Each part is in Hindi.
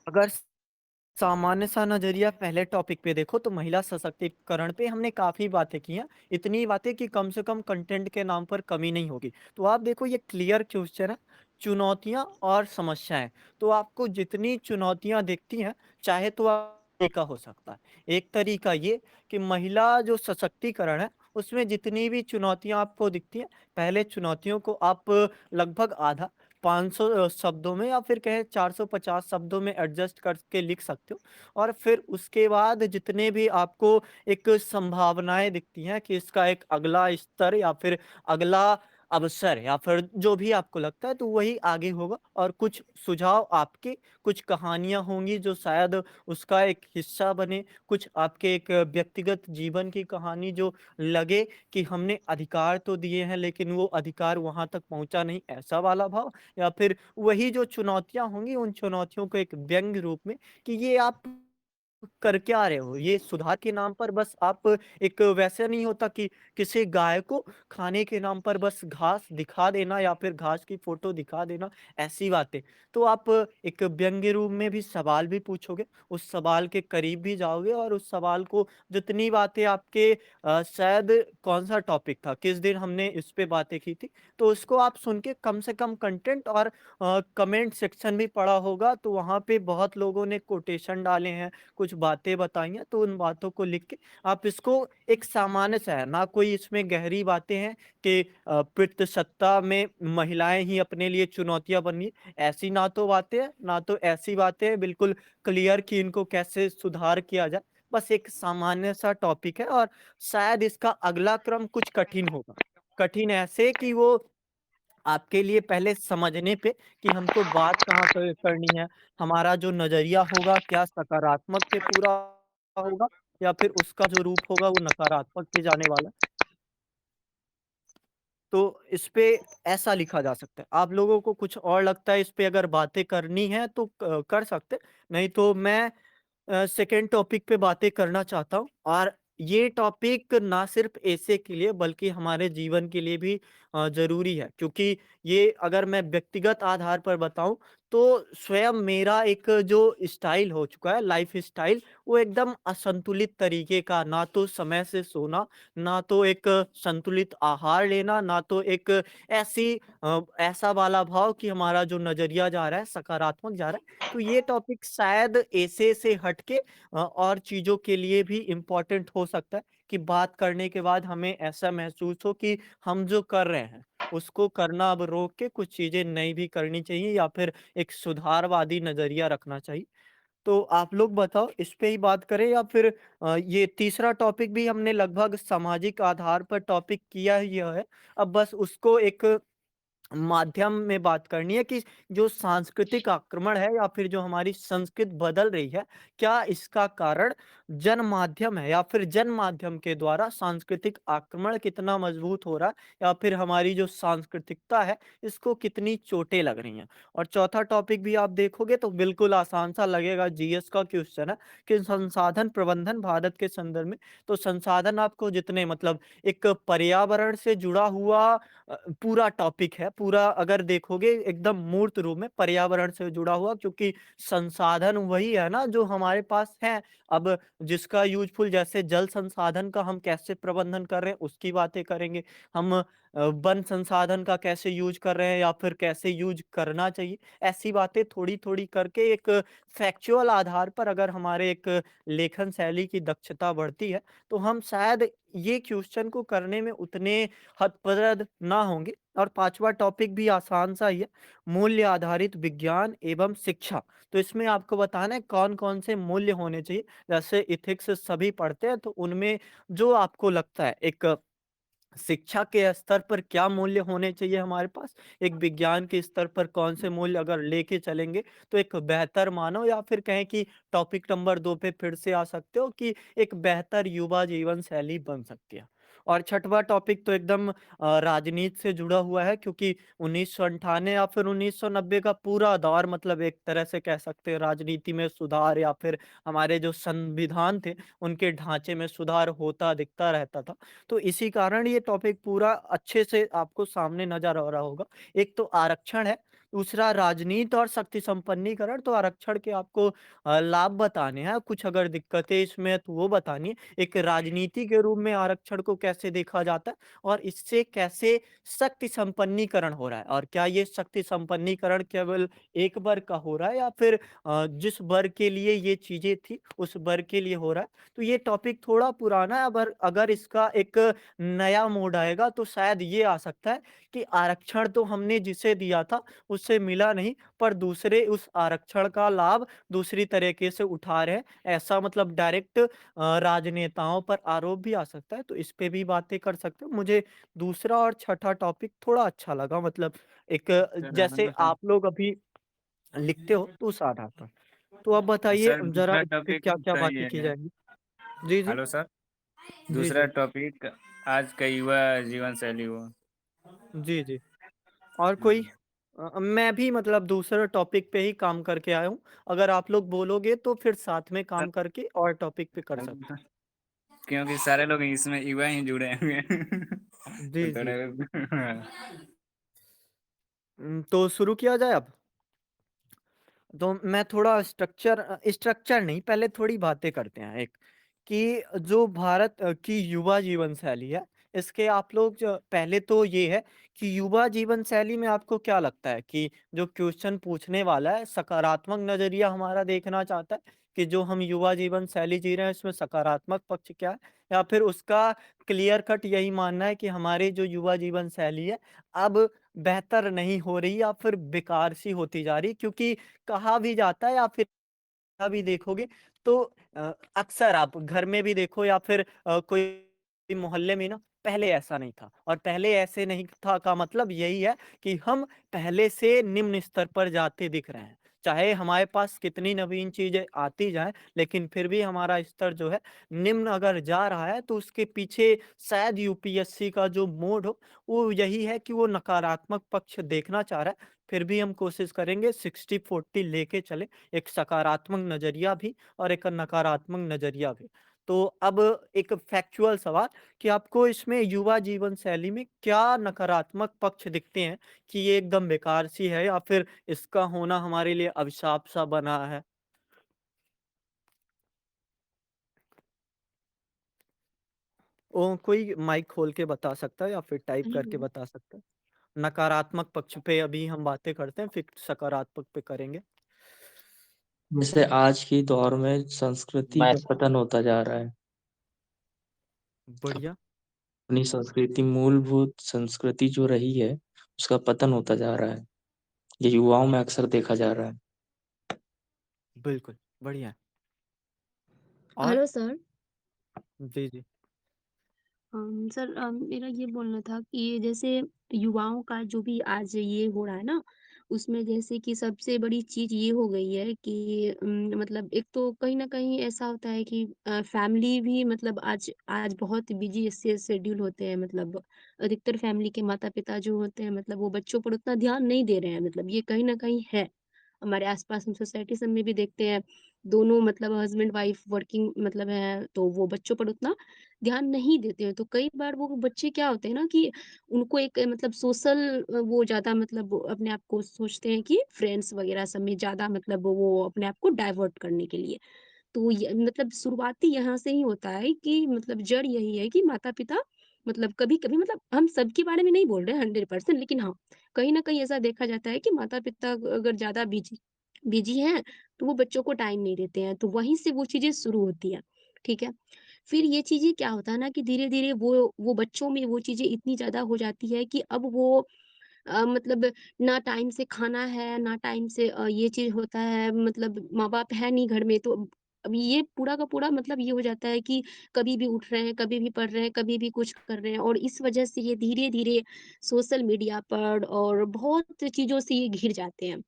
अगर सामान्य सा नजरिया पहले टॉपिक पे देखो तो महिला सशक्तिकरण पे हमने काफी बातें की हैं। इतनी बातें कि कम से कम कंटेंट के नाम पर कमी नहीं होगी। तो आप देखो ये क्लियर क्वेश्चन है, चुनौतियां और समस्याएं। तो आपको जितनी चुनौतियां दिखती हैं, चाहे तो आप का हो सकता है। एक तरीका ये कि महिला जो सशक्तिकरण है उसमें जितनी भी चुनौतियां आपको दिखती हैं, पहले चुनौतियों को आप लगभग आधा 500 शब्दों में या फिर कहें 450 शब्दों में एडजस्ट करके लिख सकते हो। और फिर उसके बाद जितने भी आपको एक संभावनाएं दिखती हैं कि इसका एक अगला स्तर या फिर अगला अवसर या फिर जो भी आपको लगता है, तो वही आगे होगा। और कुछ सुझाव आपके, कुछ कहानियां होंगी जो शायद उसका एक हिस्सा बने, कुछ आपके एक व्यक्तिगत जीवन की कहानी जो लगे कि हमने अधिकार तो दिए हैं लेकिन वो अधिकार वहां तक पहुंचा नहीं, ऐसा वाला भाव। या फिर वही जो चुनौतियां होंगी उन चुनौतियों को एक व्यंग्य रूप में कि ये आप कर क्या रहे हो, ये सुधार के नाम पर बस आप एक वैसे नहीं होता कि किसी गाय को खाने के नाम पर बस घास दिखा देना या फिर घास की फोटो दिखा देना, ऐसी बातें। तो आप एक व्यंग्य रूप में भी सवाल भी पूछोगे, उस सवाल के करीब भी जाओगे और उस सवाल को जितनी बातें आपके शायद कौन सा टॉपिक था, किस दिन हमने इस पे बातें की थी, तो उसको आप सुन के कम से कम कंटेंट और कमेंट सेक्शन भी पढ़ा होगा, तो वहां पे बहुत लोगों ने कोटेशन डाले हैं, कुछ बातें बताई हैं, तो उन बातों को लिख के आप इसको एक सामान्य सा है ना, कोई इसमें गहरी बातें हैं कि पितृसत्ता में महिलाएं ही अपने लिए चुनौतियां बनी, ऐसी ना तो बातें हैं ना तो ऐसी बातें हैं, बिल्कुल क्लियर कि इनको कैसे सुधार किया जाए। बस एक सामान्य सा टॉपिक है और शायद इसका अगला क्रम कुछ कठिन होगा। कठिन ऐसे कि वो आपके लिए पहले समझने पे कि हमको बात कहाँ करनी है, हमारा जो नजरिया होगा क्या सकारात्मक पे पूरा होगा या फिर उसका जो रूप होगा वो नकारात्मक पे जाने वाला है। तो इस पे ऐसा लिखा जा सकता है। आप लोगों को कुछ और लगता है इस पे अगर बातें करनी है तो कर सकते, नहीं तो मैं सेकेंड टॉपिक पे बातें करना चाहता हूँ। और ये टॉपिक ना सिर्फ ऐसे के लिए बल्कि हमारे जीवन के लिए भी जरूरी है, क्योंकि ये अगर मैं व्यक्तिगत आधार पर बताऊं तो स्वयं मेरा एक जो स्टाइल हो चुका है, लाइफ स्टाइल, वो एकदम असंतुलित तरीके का, ना तो समय से सोना, ना तो एक संतुलित आहार लेना, ना तो एक ऐसी ऐसा वाला भाव कि हमारा जो नजरिया जा रहा है सकारात्मक जा रहा है। तो ये टॉपिक शायद ऐसे से हटके और चीजों के लिए भी इम्पोर्टेंट हो सकता है कि बात करने के बाद हमें ऐसा महसूस हो कि हम जो कर रहे हैं उसको करना अब रोक के कुछ चीजें नई भी करनी चाहिए या फिर एक सुधारवादी नजरिया रखना चाहिए। तो आप लोग बताओ इस पे ही बात करें या फिर ये तीसरा टॉपिक भी हमने लगभग सामाजिक आधार पर टॉपिक किया ही है। अब बस उसको एक माध्यम में बात करनी है कि जो सांस्कृतिक आक्रमण है या फिर जो हमारी संस्कृति बदल रही है, क्या इसका कारण जन माध्यम है या फिर जन माध्यम के द्वारा सांस्कृतिक आक्रमण कितना मजबूत हो रहा है या फिर हमारी जो सांस्कृतिकता है इसको कितनी चोटें लग रही हैं। और चौथा टॉपिक भी आप देखोगे तो बिल्कुल आसान सा लगेगा, जीएस का क्वेश्चन है कि संसाधन प्रबंधन भारत के संदर्भ में। तो संसाधन आपको जितने मतलब एक पर्यावरण से जुड़ा हुआ पूरा टॉपिक है, पूरा अगर देखोगे एकदम मूर्त रूप में पर्यावरण से जुड़ा हुआ, क्योंकि संसाधन वही है ना जो हमारे पास है। अब जिसका यूजफुल, जैसे जल संसाधन का हम कैसे प्रबंधन कर रहे हैं उसकी बातें करेंगे, हम वन संसाधन का कैसे यूज कर रहे हैं या फिर कैसे यूज करना चाहिए, ऐसी बातें थोड़ी थोड़ी करके एक फैक्चुअल आधार पर अगर हमारे एक लेखन शैली की दक्षता बढ़ती है तो हम शायद ये क्वेश्चन को करने में उतने हतप्रद ना होंगे। और पांचवा टॉपिक भी आसान सा ही है, मूल्य आधारित विज्ञान एवं शिक्षा। तो इसमें आपको बताना है कौन कौन से मूल्य होने चाहिए। जैसे इथिक्स सभी पढ़ते हैं, तो उनमें जो आपको लगता है एक शिक्षा के स्तर पर क्या मूल्य होने चाहिए हमारे पास, एक विज्ञान के स्तर पर कौन से मूल्य अगर लेके चलेंगे तो एक बेहतर मानव, या फिर कहें कि टॉपिक नंबर 2 पे फिर से आ सकते हो कि एक बेहतर युवा जीवन शैली बन सकती है। और छठवा टॉपिक तो एकदम राजनीति से जुड़ा हुआ है, क्योंकि 1998 या फिर 1990 का पूरा दौर, मतलब एक तरह से कह सकते हैं राजनीति में सुधार या फिर हमारे जो संविधान थे उनके ढांचे में सुधार होता दिखता रहता था। तो इसी कारण ये टॉपिक पूरा अच्छे से आपको सामने नजर आ रहा होगा। एक तो आरक्षण है, दूसरा राजनीति और शक्ति संपन्नीकरण, तो आरक्षण के आपको लाभ बताने हैं, कुछ अगर दिक्कतें इसमें है तो वो बतानी है। एक राजनीति के रूप में आरक्षण को कैसे देखा जाता है और इससे कैसे शक्ति संपन्नीकरण हो रहा है, और क्या ये शक्ति संपन्नीकरण केवल एक वर्ग का हो रहा है या फिर जिस वर्ग के लिए ये चीज़ें थी, उस वर्ग के लिए हो रहा है। तो ये टॉपिक थोड़ा पुराना है, अगर अगर इसका एक नया मोड आएगा तो शायद ये आ सकता है कि आरक्षण तो हमने जिसे दिया था उससे मिला नहीं, पर दूसरे उस आरक्षण का लाभ दूसरी तरीके से उठा रहे हैं। ऐसा मतलब डायरेक्ट राजनेताओं पर आरोप भी आ सकता है, तो इस पे भी बातें कर सकते हो। मुझे दूसरा और छठा टॉपिक थोड़ा अच्छा लगा, मतलब एक सर जैसे हेलो सर। आप लोग अभी लिखते हो तो उस आधार पर। तो आप बताइए सर ज़रा दूसरा इस पे टॉपिक क्या-क्या सही बातें की है। जाएँगी? जी, जी। Hello sir. जी, दूसरा जी। टॉपिक आज का युवा जीवन शैली हुआ। जी, जी। और कोई? मैं भी मतलब दूसरे टॉपिक पे ही काम करके आया हूँ। अगर आप लोग बोलोगे तो फिर साथ में सर काम करके और टॉपिक पे कर सकते हैं। क्योंकि सारे लोग इसमें युवा ही जुड़े हुए हैं। तो जी, जी। थोड़ा तो शुरू किया जाए अब? तो मैं थोड़ा स्ट्रक्चर नहीं, पहले थोड़ी बातें करते हैं एक, कि जो भारत की युवा जीवन शैली है, इसके आप लोग जो पहले तो ये है कि युवा जीवन शैली में आपको क्या लगता है कि जो क्वेश्चन पूछने वाला है, सकारात्मक नज़रिया हमारा देखना चाहता है कि जो हम युवा जीवन शैली जी रहे हैं, इसमें सकारात्मक पक्ष क्या है? या फिर उसका क्लियर कट यही मानना है कि हमारी जो युवा जीवन शैली है, अब बेहतर नहीं हो रही या फिर बेकार सी होती जा रही, क्योंकि कहा भी जाता है या फिर भी देखोगे तो अक्सर आप घर में भी देखो या फिर कोई मोहल्ले में ना, पहले ऐसा नहीं था, और पहले ऐसे नहीं था का मतलब यही है कि हम पहले से निम्न स्तर पर जाते दिख रहे हैं। चाहे हमारे पास कितनी नवीन चीज़ें आती जाएँ, लेकिन फिर भी हमारा स्तर जो है निम्न अगर जा रहा है, तो उसके पीछे शायद यूपीएससी का जो मोड हो, वो यही है कि वो नकारात्मक पक्ष देखना चाह रहा है। फिर भी हम कोशिश करेंगे 60-40 लेके चलें, एक सकारात्मक नज़रिया भी और एक नकारात्मक नज़रिया भी। तो अब एक फैक्चुअल सवाल कि आपको इसमें युवा जीवन शैली में क्या नकारात्मक पक्ष दिखते हैं कि ये एकदम बेकार सी है या फिर इसका होना हमारे लिए अभिशाप सा बना है? कोई माइक खोल के बता सकता है या फिर टाइप करके हेलो। बता सकता है? नकारात्मक पक्ष पे अभी हम बातें करते हैं, फिर सकारात्मक पे करेंगे। जैसे आज की दौर में संस्कृति मैं का पतन होता जा रहा है। बढ़िया। अपनी संस्कृति, मूलभूत संस्कृति जो रही है, उसका पतन होता जा रहा है। ये युवाओं में अक्सर देखा जा रहा है। बिल्कुल, बढ़िया। और? Hello sir. जी, जी। सर, मेरा ये बोलना था कि जैसे युवाओं का जो भी आज ये हो रहा है ना, उसमें जैसे कि सबसे बड़ी चीज़ ये हो गई है कि मतलब एक तो कहीं न कहीं ऐसा होता है कि फैमिली भी मतलब आज आज बहुत बिज़ी से शेड्यूल होते हैं, मतलब अधिकतर फैमिली के माता-पिता जो होते हैं मतलब वो बच्चों पर उतना ध्यान नहीं दे रहे हैं, मतलब ये कहीं न कहीं है। हमारे आस-पास हम सोसाइटी सब में भी देखते हैं, दोनों मतलब हस्बैंड वाइफ वर्किंग मतलब हैं, तो वो बच्चों पर उतना ध्यान नहीं देते हैं। तो कई बार वो बच्चे क्या होते हैं ना कि उनको एक मतलब सोशल वो ज़्यादा मतलब वो अपने आप को सोचते हैं कि फ्रेंड्स वगैरह सब में ज़्यादा मतलब वो अपने आप को डाइवर्ट करने के लिए। तो ये मतलब शुरुआती यहाँ से ही होता है कि मतलब जड़ यही है कि माता-पिता मतलब कभी-कभी मतलब हम सबके बारे में नहीं बोल रहे हैं 100% लेकिन हाँ, कहीं न कहीं ऐसा देखा जाता है कि माता-पिता अगर ज़्यादा बिज़ी बिज़ी हैं, तो वो बच्चों को टाइम नहीं देते हैं, तो वहीं से वो चीज़ें शुरू होती हैं, ठीक है? फिर ये चीज़ें क्या होता है ना कि धीरे-धीरे वो बच्चों में वो चीज़ें इतनी ज़्यादा हो जाती है कि अब वो मतलब ना टाइम से खाना है, ना टाइम से ये चीज़ होता है, मतलब माँ-बाप है नहीं घर में, तो अब ये पूरा का पूरा मतलब ये हो जाता है कि कभी भी उठ रहे हैं, कभी भी पढ़ रहे हैं, कभी भी कुछ कर रहे हैं और इस वजह से ये धीरे-धीरे सोशल मीडिया पर और बहुत चीज़ों से ये घिर जाते हैं।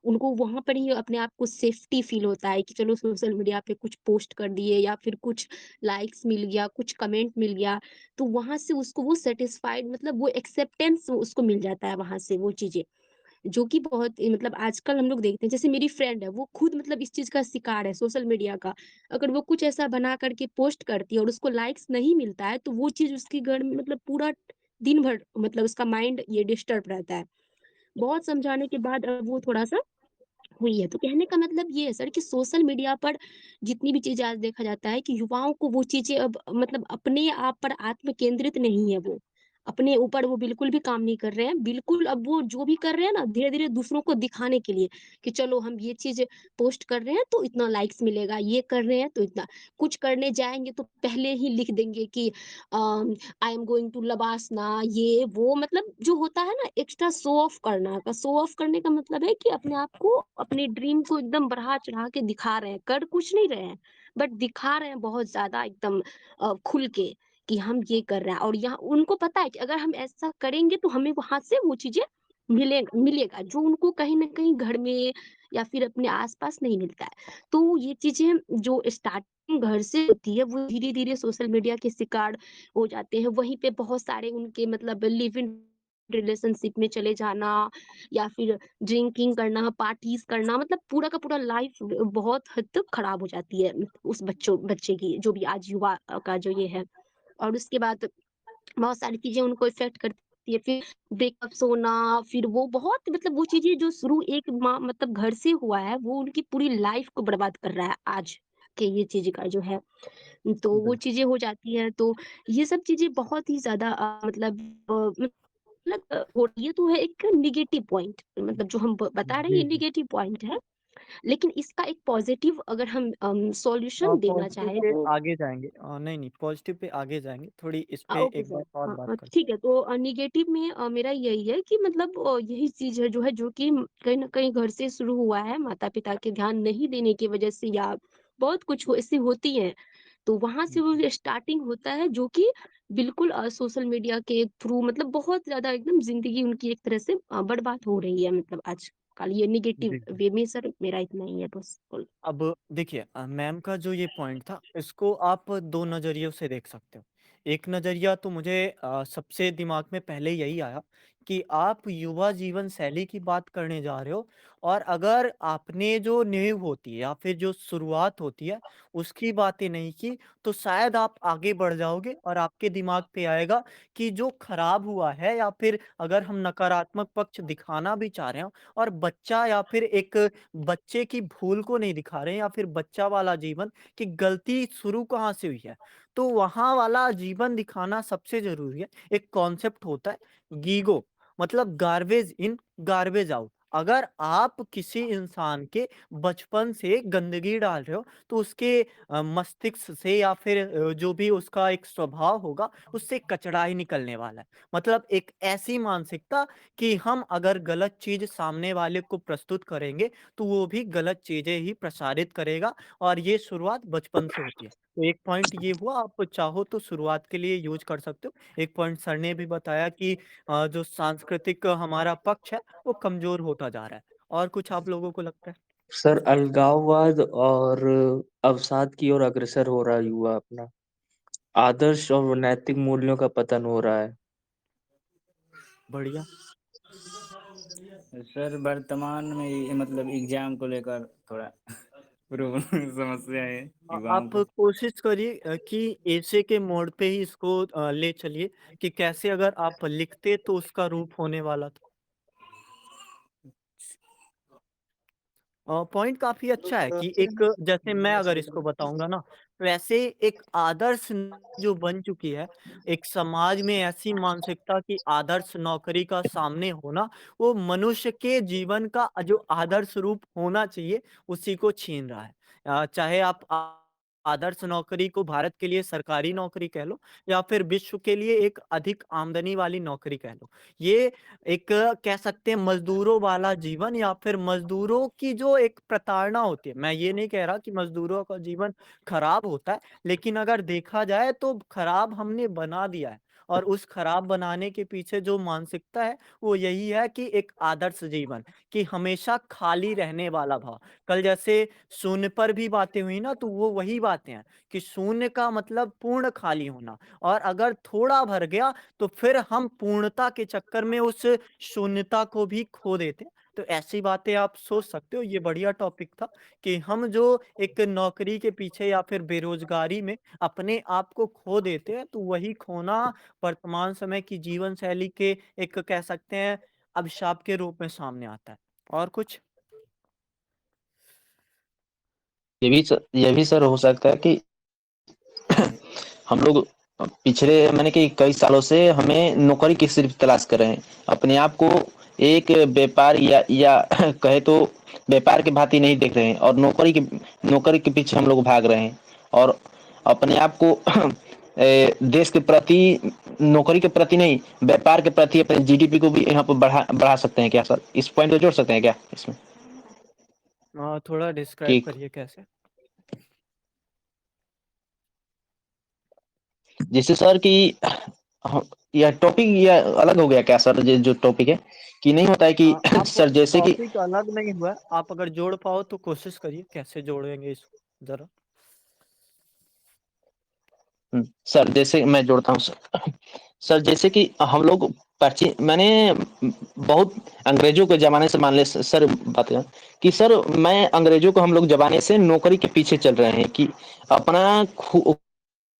उनको वहाँ पर ही अपने आप को सेफ्टी फ़ील होता है कि चलो सोशल मीडिया पे कुछ पोस्ट कर दिए या फिर कुछ लाइक्स मिल गया, कुछ कमेंट मिल गया, तो वहाँ से उसको वो सैटिस्फाइड मतलब वो एक्सेप्टेंस उसको मिल जाता है वहाँ से वो चीज़ें, जो कि बहुत मतलब आजकल हम लोग देखते हैं, जैसे मेरी फ्रेंड है, वो खुद मतलब इस चीज़ का शिकार है सोशल मीडिया का। अगर वो कुछ ऐसा बना कर के पोस्ट करती है और उसको लाइक्स नहीं मिलता है, तो वो चीज़ उसके घर में मतलब पूरा दिन भर मतलब उसका माइंड ये डिस्टर्ब रहता है। बहुत समझाने के बाद वो थोड़ा-सा हुई है। तो कहने का मतलब ये है सर कि सोशल मीडिया पर जितनी भी चीज़ें आज देखा जाता है कि युवाओं को वो चीज़ें अब मतलब अपने आप पर आत्म केंद्रित नहीं है वो। अपने ऊपर वो बिल्कुल भी काम नहीं कर रहे हैं। बिल्कुल अब वो जो भी कर रहे हैं ना धीरे-धीरे दूसरों को दिखाने के लिए कि चलो हम ये चीज़ पोस्ट कर रहे हैं तो इतना लाइक्स मिलेगा, ये कर रहे हैं तो इतना। कुछ करने जाएँगे तो पहले ही लिख देंगे कि I am going to LBSNAA ये वो मतलब जो होता है ना एक्स्ट्रा शो ऑफ करना का शो ऑफ करने का मतलब है कि अपने आप को अपने ड्रीम को एकदम बढ़ा-चढ़ा के दिखा रहे हैं, कर कुछ नहीं रहे हैं, बट दिखा रहे हैं बहुत ज़्यादा एकदम खुल के कि हम ये कर रहे हैं और यहाँ उनको पता है कि अगर हम ऐसा करेंगे तो हमें वहाँ से वो चीज़ें मिलेगा जो उनको कहीं न कहीं घर में या फिर अपने आस-पास नहीं मिलता है। तो ये चीज़ें जो स्टार्टिंग घर से होती है वो धीरे-धीरे सोशल मीडिया के शिकार हो जाते हैं। वहीं पे बहुत सारे उनके मतलब लिव इन रिलेशनशिप में चले जाना या फिर ड्रिंकिंग करना, पार्टीज़ करना मतलब पूरा का पूरा लाइफ बहुत हद तक खराब हो जाती है उस बच्चे की जो भी आज युवा का जो ये है। और उसके बाद बहुत सारी चीज़ें उनको इफ़ेक्ट करती है। फिर ब्रेकअप्स होना, फिर वो बहुत मतलब वो चीज़ें जो शुरू एक मतलब घर से हुआ है, वो उनकी पूरी लाइफ़ को बर्बाद कर रहा है आज के ये चीज़ का जो है। तो वो बिल्कुल। चीज़ें हो जाती हैं, तो ये सब चीज़ें बहुत ही ज़्यादा वो ये तो है एक नेगेटिव पॉइंट मतलब जो हम बता रहे हैं जी, ये जी। नेगेटिव पॉइंट है। लेकिन इसका एक पॉज़िटिव अगर हम सॉल्यूशन देना पॉज़िटिव चाहें पे तो आगे जाएँगे। नहीं, पॉज़िटिव पे आगे जाएँगे। थोड़ी इस पे ओके एक बार सर। और हाँ, बात करते ठीक है तो नेगेटिव में मेरा यही है कि मतलब यही चीज़ है जो कि कहीं न कहीं घर से शुरू हुआ है, माता-पिता के ध्यान नहीं देने की वज़ह से या बहुत कुछ ऐसी होती हैं, तो वहाँ से हैं। वो स्टार्टिंग होता है जो कि बिल्कुल सोशल मीडिया के थ्रू मतलब बहुत ज़्यादा एकदम ज़िंदगी उनकी एक तरह से बर्बाद हो रही है मतलब आजकल ये नेगेटिव जी, जी। वे में सर मेरा इतना ही है बस। अब देखिए मैम का जो ये पॉइंट था इसको आप 2 नज़रियों से देख सकते हो। एक नज़रिया तो मुझे सबसे दिमाग में पहले यही आया कि आप युवा जीवन शैली की बात करने जा रहे हो और अगर आपने जो नींव होती है या फिर जो शुरुआत होती है उसकी बातें नहीं की तो शायद आप आगे बढ़ जाओगे और आपके दिमाग पे आएगा कि जो खराब हुआ है या फिर अगर हम नकारात्मक पक्ष दिखाना भी चाह रहे हो और बच्चा या फिर एक बच्चे की भूल को नहीं दिखा रहे हैं या फिर बच्चा वाला जीवन कि गलती शुरू कहाँ से हुई है। तो वहाँ वाला जीवन दिखाना सबसे ज़रूरी है। एक कॉन्सेप्ट होता है गीगो मतलब गार्बेज इन गार्बेज आउट। अगर आप किसी इंसान के बचपन से गंदगी डाल रहे हो तो उसके मस्तिष्क से या फिर जो भी उसका एक स्वभाव होगा उससे कचरा ही निकलने वाला है। मतलब एक ऐसी मानसिकता कि हम अगर गलत चीज़ सामने वाले को प्रस्तुत करेंगे तो वो भी गलत चीज़ें ही प्रसारित करेगा और ये शुरुआत बचपन से होती है। तो एक पॉइंट ये हुआ आप चाहो तो शुरुआत के लिए यूज़ कर सकते हो। एक पॉइंट सर ने भी बताया कि जो सांस्कृतिक हमारा पक्ष है वो कमज़ोर होता जा रहा है। और कुछ आप लोगों को लगता है? सर अलगाववाद और अवसाद की ओर अग्रसर हो रहा है युवा अपना। आदर्श और नैतिक मूल्यों का पतन हो रहा है। बढ़िया। सर वर्तमान में ये मतलब एग्जाम को लेकर थोड़ा समस्या है युवाओं आप को। कोशिश करिए कि ऐसे के मोड़ पे ही इसको ले चलिए कि कैसे अगर आप लिखते तो उसका रूप होने वाला था। पॉइंट काफ़ी अच्छा है कि एक जैसे मैं अगर इसको बताऊँगा ना, वैसे एक आदर्श जो बन चुकी है, एक समाज में ऐसी मानसिकता कि आदर्श नौकरी का सामने होना, वो मनुष्य के जीवन का जो आदर्श रूप होना चाहिए, उसी को छीन रहा है। चाहे आप आदर्श नौकरी को भारत के लिए सरकारी नौकरी कह लो या फिर विश्व के लिए एक अधिक आमदनी वाली नौकरी कह लो। ये एक कह सकते हैं मज़दूरों वाला जीवन या फिर मज़दूरों की जो एक प्रताड़ना होती है। मैं ये नहीं कह रहा कि मज़दूरों का जीवन खराब होता है, लेकिन अगर देखा जाए तो खराब हमने बना दिया है और उस खराब बनाने के पीछे जो मानसिकता है, वो यही है कि एक आदर्श जीवन, कि हमेशा खाली रहने वाला भाव। कल जैसे शून्य पर भी बातें हुई ना, तो वो वही बातें हैं कि शून्य का मतलब पूर्ण खाली होना और अगर थोड़ा भर गया तो फिर हम पूर्णता के चक्कर में उस शून्यता को भी खो देते हैं। तो ऐसी बातें आप सोच सकते हो, ये बढ़िया टॉपिक था कि हम जो एक नौकरी के पीछे या फिर बेरोज़गारी में अपने आप को खो देते हैं, तो वही खोना वर्तमान समय की जीवन शैली के एक कह सकते हैं अभिशाप के रूप में सामने आता है। और कुछ? ये भी सर हो सकता है कि हम लोग पिछले मैंने कि कई सालों से हमें नौकरी की सिर्फ तलाश कर रहे हैं, अपने आप को एक व्यापार या कहे तो व्यापार के भांति नहीं देख रहे हैं, और नौकरी के पीछे हम लोग भाग रहे हैं, और अपने आप को देश के प्रति, नौकरी के प्रति नहीं, व्यापार के प्रति अपने जीडीपी को भी यहाँ पर बढ़ा सकते हैं क्या सर? इस पॉइंट को जोड़ सकते हैं क्या इसमें? थोड़ा डिस्क्राइब कि करिए कैसे? जैसे सर कि यह टॉपिक यह अलग हो गया क्या सर? जो टॉपिक है कि नहीं होता है कि आप सर जैसे कि टॉपिक अलग नहीं हुआ है, आप अगर जोड़ पाओ तो कोशिश करिए, कैसे जोड़ेंगे इसको जरा। सर जैसे मैं जोड़ता हूँ सर। सर जैसे कि हम लोग मैंने बहुत अंग्रेजों के जमाने से मान ले सर बात है कि सर मैं अंग्रेजों को हम लोग जमाने से नौकरी के पीछे चल रहे हैं कि अपना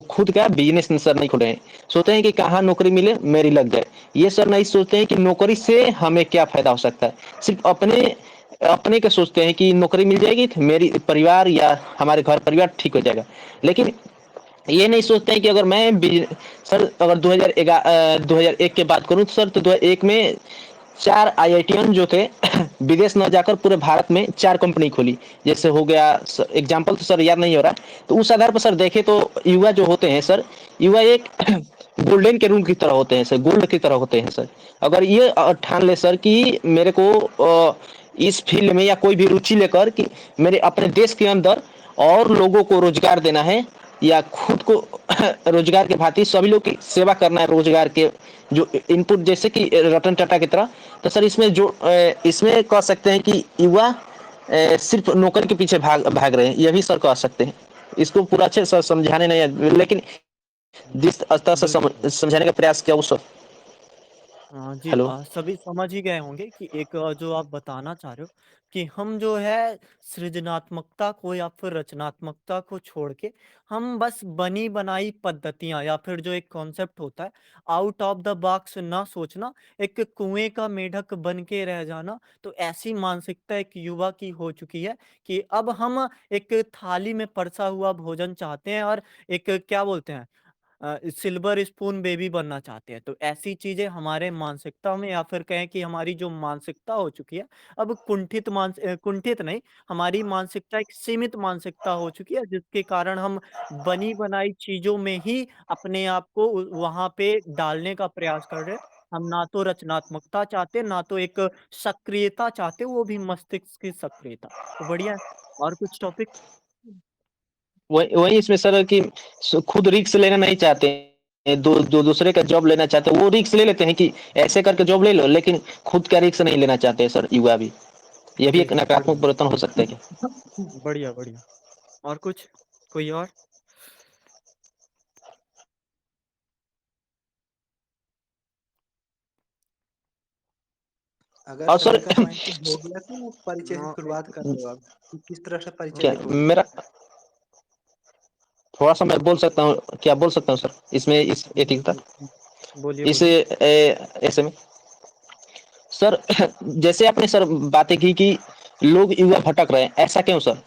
खुद का बिजनेस सर नहीं खोले हैं, सोचते हैं कि कहाँ नौकरी मिले मेरी लग जाए। ये सर नहीं सोचते हैं कि नौकरी से हमें क्या फायदा हो सकता है, सिर्फ अपने अपने के सोचते हैं कि नौकरी मिल जाएगी तो मेरी परिवार या हमारे घर परिवार ठीक हो जाएगा। लेकिन ये नहीं सोचते हैं कि अगर सर अगर 2001 के बात करूं तो सर तो 2001 में 4 आईआईटीएन जो थे विदेश न जाकर पूरे भारत में 4 कंपनी खोली। जैसे हो गया एग्जांपल तो सर याद नहीं हो रहा, तो उस आधार पर सर देखें तो युवा जो होते हैं सर, युवा एक गोल्डन के रूल की तरह होते हैं सर, गोल्ड की तरह होते हैं सर। अगर ये ठान ले सर कि मेरे को इस फील्ड में या कोई भी रुचि लेकर कि मेरे अपने देश के अंदर और लोगों को रोजगार देना है या खुद को रोजगार के भांति सभी लोग की सेवा करना है, रोजगार के जो इनपुट जैसे कि रतन टाटा की तरह, तो सर इसमें कह सकते हैं कि युवा सिर्फ नौकरी के पीछे भाग भाग रहे हैं, ये भी सर कह सकते हैं। इसको पूरा अच्छे से समझाने नहीं, लेकिन जिस स्तर से बिल्कुल। समझाने का प्रयास किया उस। हाँ जी, हेलो। सभी समझ ही गए होंगे कि एक जो आप बताना चाह रहे हो कि हम जो है सृजनात्मकता को या फिर रचनात्मकता को छोड़ के हम बस बनी बनाई पद्धतियां या फिर जो एक कॉन्सेप्ट होता है आउट ऑफ द बॉक्स ना सोचना, एक कुएं का मेढक बन के रह जाना, तो ऐसी मानसिकता एक युवा की हो चुकी है कि अब हम एक थाली में परसा हुआ भोजन चाहते हैं और एक क्या बोलते हैं सिल्वर स्पून बेबी बनना चाहते हैं। तो ऐसी चीजें हमारे मानसिकता में या फिर कहें कि हमारी जो मानसिकता हो चुकी है अब कुंठित नहीं, हमारी मानसिकता एक सीमित मानसिकता हो चुकी है, जिसके कारण हम बनी बनाई चीजों में ही अपने आप को वहां पे डालने का प्रयास कर रहे हैं। हम ना तो रचनात्मकता चाहते, ना तो एक सक्रियता चाहते, वो भी मस्तिष्क की सक्रियता। तो बढ़िया है। और कुछ टॉपिक? वही वही इसमें सर कि खुद रिस्क लेना नहीं चाहते हैं, जो दूसरे का जॉब लेना चाहते हैं वो रिस्क ले लेते हैं कि ऐसे करके जॉब ले लो, लेकिन खुद का रिस्क नहीं लेना चाहते हैं सर युवा भी। ये भी जी एक जी, नकारात्मक बढ़िया परिवर्तन हो सकता है क्या? बढ़िया बढ़िया। और कुछ? कोई और? अगर और सर सभी का पॉइंट हो गया तो परिचय से शुरुआत कर दो आप कि किस तरह से परिचय क्या देते हो। मेरा थोड़ा सा मैं बोल सकता हूँ, क्या बोल सकता हूँ सर इसमें, इस जी एथिकता, जी, बोलिए इस बोलिए। ऐसे में सर जैसे आपने सर बातें की कि लोग युवा भटक रहे हैं, ऐसा क्यों सर?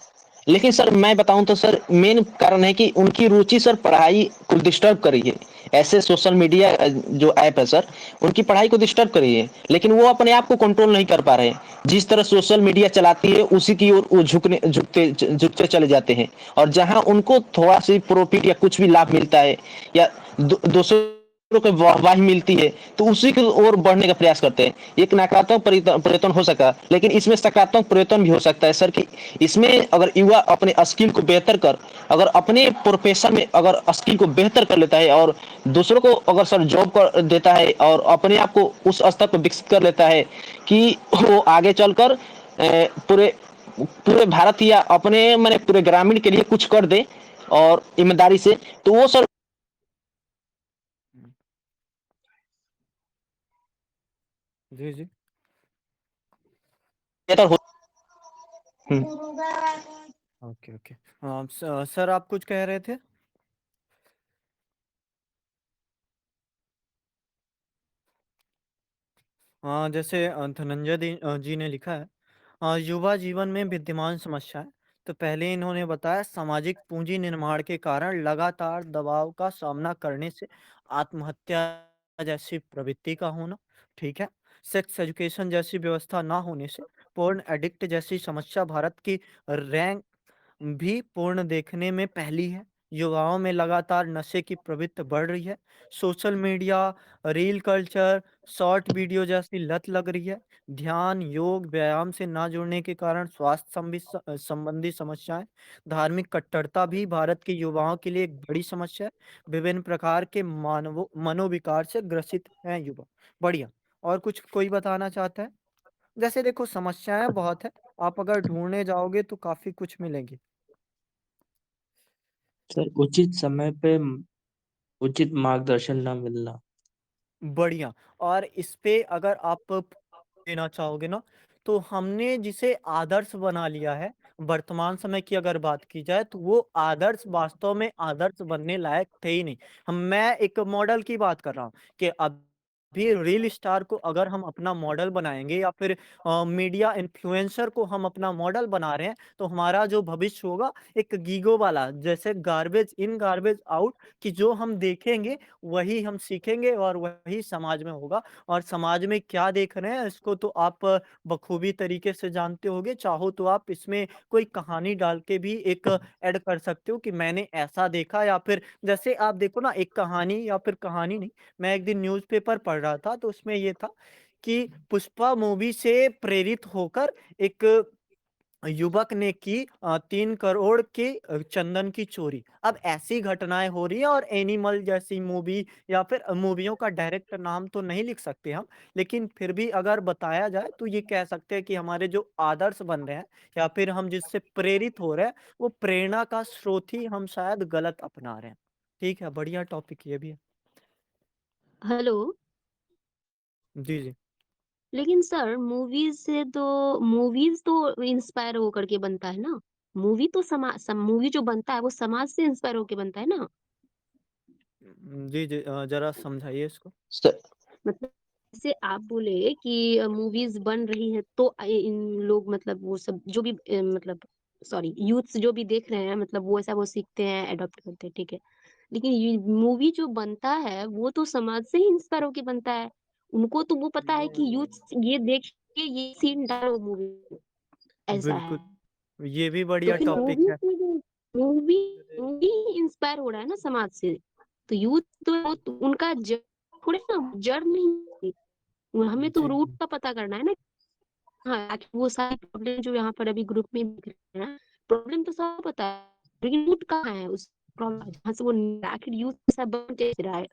लेकिन सर मैं बताऊं तो सर मेन कारण है कि उनकी रुचि सर पढ़ाई को डिस्टर्ब कर रही है। ऐसे सोशल मीडिया जो ऐप है सर, उनकी पढ़ाई को डिस्टर्ब कर रही है, लेकिन वो अपने आप को कंट्रोल नहीं कर पा रहे हैं। जिस तरह सोशल मीडिया चलाती है उसी की ओर वो झुकते चले जाते हैं, और जहां उनको थोड़ा सी प्रॉफिट या कुछ भी लाभ मिलता है या दूसरों को वाहवाही मिलती है तो उसी की ओर बढ़ने का प्रयास करते हैं। एक नकारात्मक परिवर्तन हो सकता है, लेकिन इसमें सकारात्मक परिवर्तन भी हो सकता है सर कि इसमें अगर युवा अपने स्किल को बेहतर कर, अगर अपने प्रोफेशन में अगर स्किल को बेहतर कर लेता है और दूसरों को अगर सर जॉब कर देता है और अपने आप को उस स्तर पर विकसित कर लेता है कि वो आगे चलकर पूरे पूरे भारत या अपने मैंने पूरे ग्रामीण के लिए कुछ कर दे और ईमानदारी से, तो वो सर जी जी। बेहतर हो। Okay okay. सर आप कुछ कह रहे थे? जैसे धनंजय जी ने लिखा है, युवा जीवन में विद्यमान समस्याएं। तो पहले इन्होंने बताया सामाजिक पूंजी निर्माण के कारण लगातार दबाव का सामना करने से आत्महत्या जैसी प्रवृत्ति का होना। ठीक है। सेक्स एजुकेशन जैसी व्यवस्था ना होने से पोर्न एडिक्ट जैसी समस्या भारत की रैंक भी पूर्ण देखने में पहली है। युवाओं में लगातार नशे की प्रवृत्ति बढ़ रही है। Social media, reel culture, short video जैसी लत लग रही है। ध्यान, योग, व्यायाम से ना जुड़ने के कारण स्वास्थ्य संबंधी समस्याएं। धार्मिक कट्टरता भी भारत के युवाओं के लिए एक बड़ी समस्या है। विभिन्न प्रकार के मानवो मनोविकार से ग्रसित हैं युवा। बढ़िया। और कुछ कोई बताना चाहता है? जैसे देखो समस्याएं बहुत है, आप अगर ढूंढने जाओगे तो काफी कुछ मिलेंगी। सर उचित समय पे उचित मार्गदर्शन न मिलना। बढ़िया। और इस पे अगर आप देना चाहोगे ना, तो हमने जिसे आदर्श बना लिया है, वर्तमान समय की अगर बात की जाए तो वो आदर्श वास्तव में आदर्श बनने लायक थे ही नहीं। मैं एक मॉडल की बात कर रहा हूँ कि अभी रील स्टार को अगर हम अपना मॉडल बनाएंगे या फिर मीडिया इन्फ्लुएंसर को हम अपना मॉडल बना रहे हैं, तो हमारा जो भविष्य होगा एक गीगो वाला, जैसे गार्बेज इन गार्बेज आउट, कि जो हम देखेंगे वही हम सीखेंगे और वही समाज में होगा। और समाज में क्या देख रहे हैं इसको तो आप बखूबी तरीके से जानते होंगे। चाहो तो आप इसमें कोई कहानी डाल के भी एक ऐड कर सकते हो कि मैंने ऐसा देखा, या फिर जैसे आप देखो ना, एक कहानी या फिर कहानी नहीं, मैं एक दिन न्यूज़पेपर पढ़ रहा था तो उसमें ये था कि पुष्पा मूवी से प्रेरित होकर एक युवक ने की 3 करोड़ के चंदन की चोरी। अब ऐसी घटनाएँ हो रही हैं, और एनिमल जैसी मूवी या फिर मूवियों का डायरेक्ट नाम तो नहीं लिख सकते हम, लेकिन फिर भी अगर बताया जाए तो ये कह सकते हैं कि हमारे जो आदर्श बन रहे हैं या फिर हम जिससे प्रेरित हो रहे हैं, वो प्रेरणा का स्रोत ही हम शायद गलत अपना रहे हैं। ठीक है, बढ़िया टॉपिक ये भी है। हेलो। जी, जी। लेकिन सर मूवीज तो इंस्पायर होकर के बनता है ना। मूवी जो बनता है वो समाज से इंस्पायर होके बनता है ना। जी, जी। ज़रा समझाइए इसको। सर मतलब जैसे आप बोले कि मूवीज बन रही है तो इन लोग मतलब वो सब जो भी मतलब सॉरी यूथ्स जो भी देख रहे हैं मतलब वो ऐसा वो सीखते हैं अडॉप्ट करते हैं ठीक है। लेकिन ये मूवी जो बनता है वो तो समाज से ही इंस्पायर होके बनता है। उनको तो वो पता है कि यूथ ये देख के ये सीन डालो मूवी में, ऐसा है। बिल्कुल, ये भी तो बढ़िया फिर टॉपिक है। मूवी मूवी इंस्पायर हो रहा है ना समाज से। तो यूथ तो उनका जड़ थोड़े ना जड़ नहीं, हमें तो जी, रूट जी। का पता करना है ना। हाँ आखिर वो सारी प्रॉब्लम जो यहाँ पर अभी ग्रुप में दिख रहे हैं, प्रॉब्लम तो सब पता है, लेकिन रूट कहाँ है उस प्रॉब्लम जहाँ से वो आखिर यूथ ऐसा बन कैसे रहा है,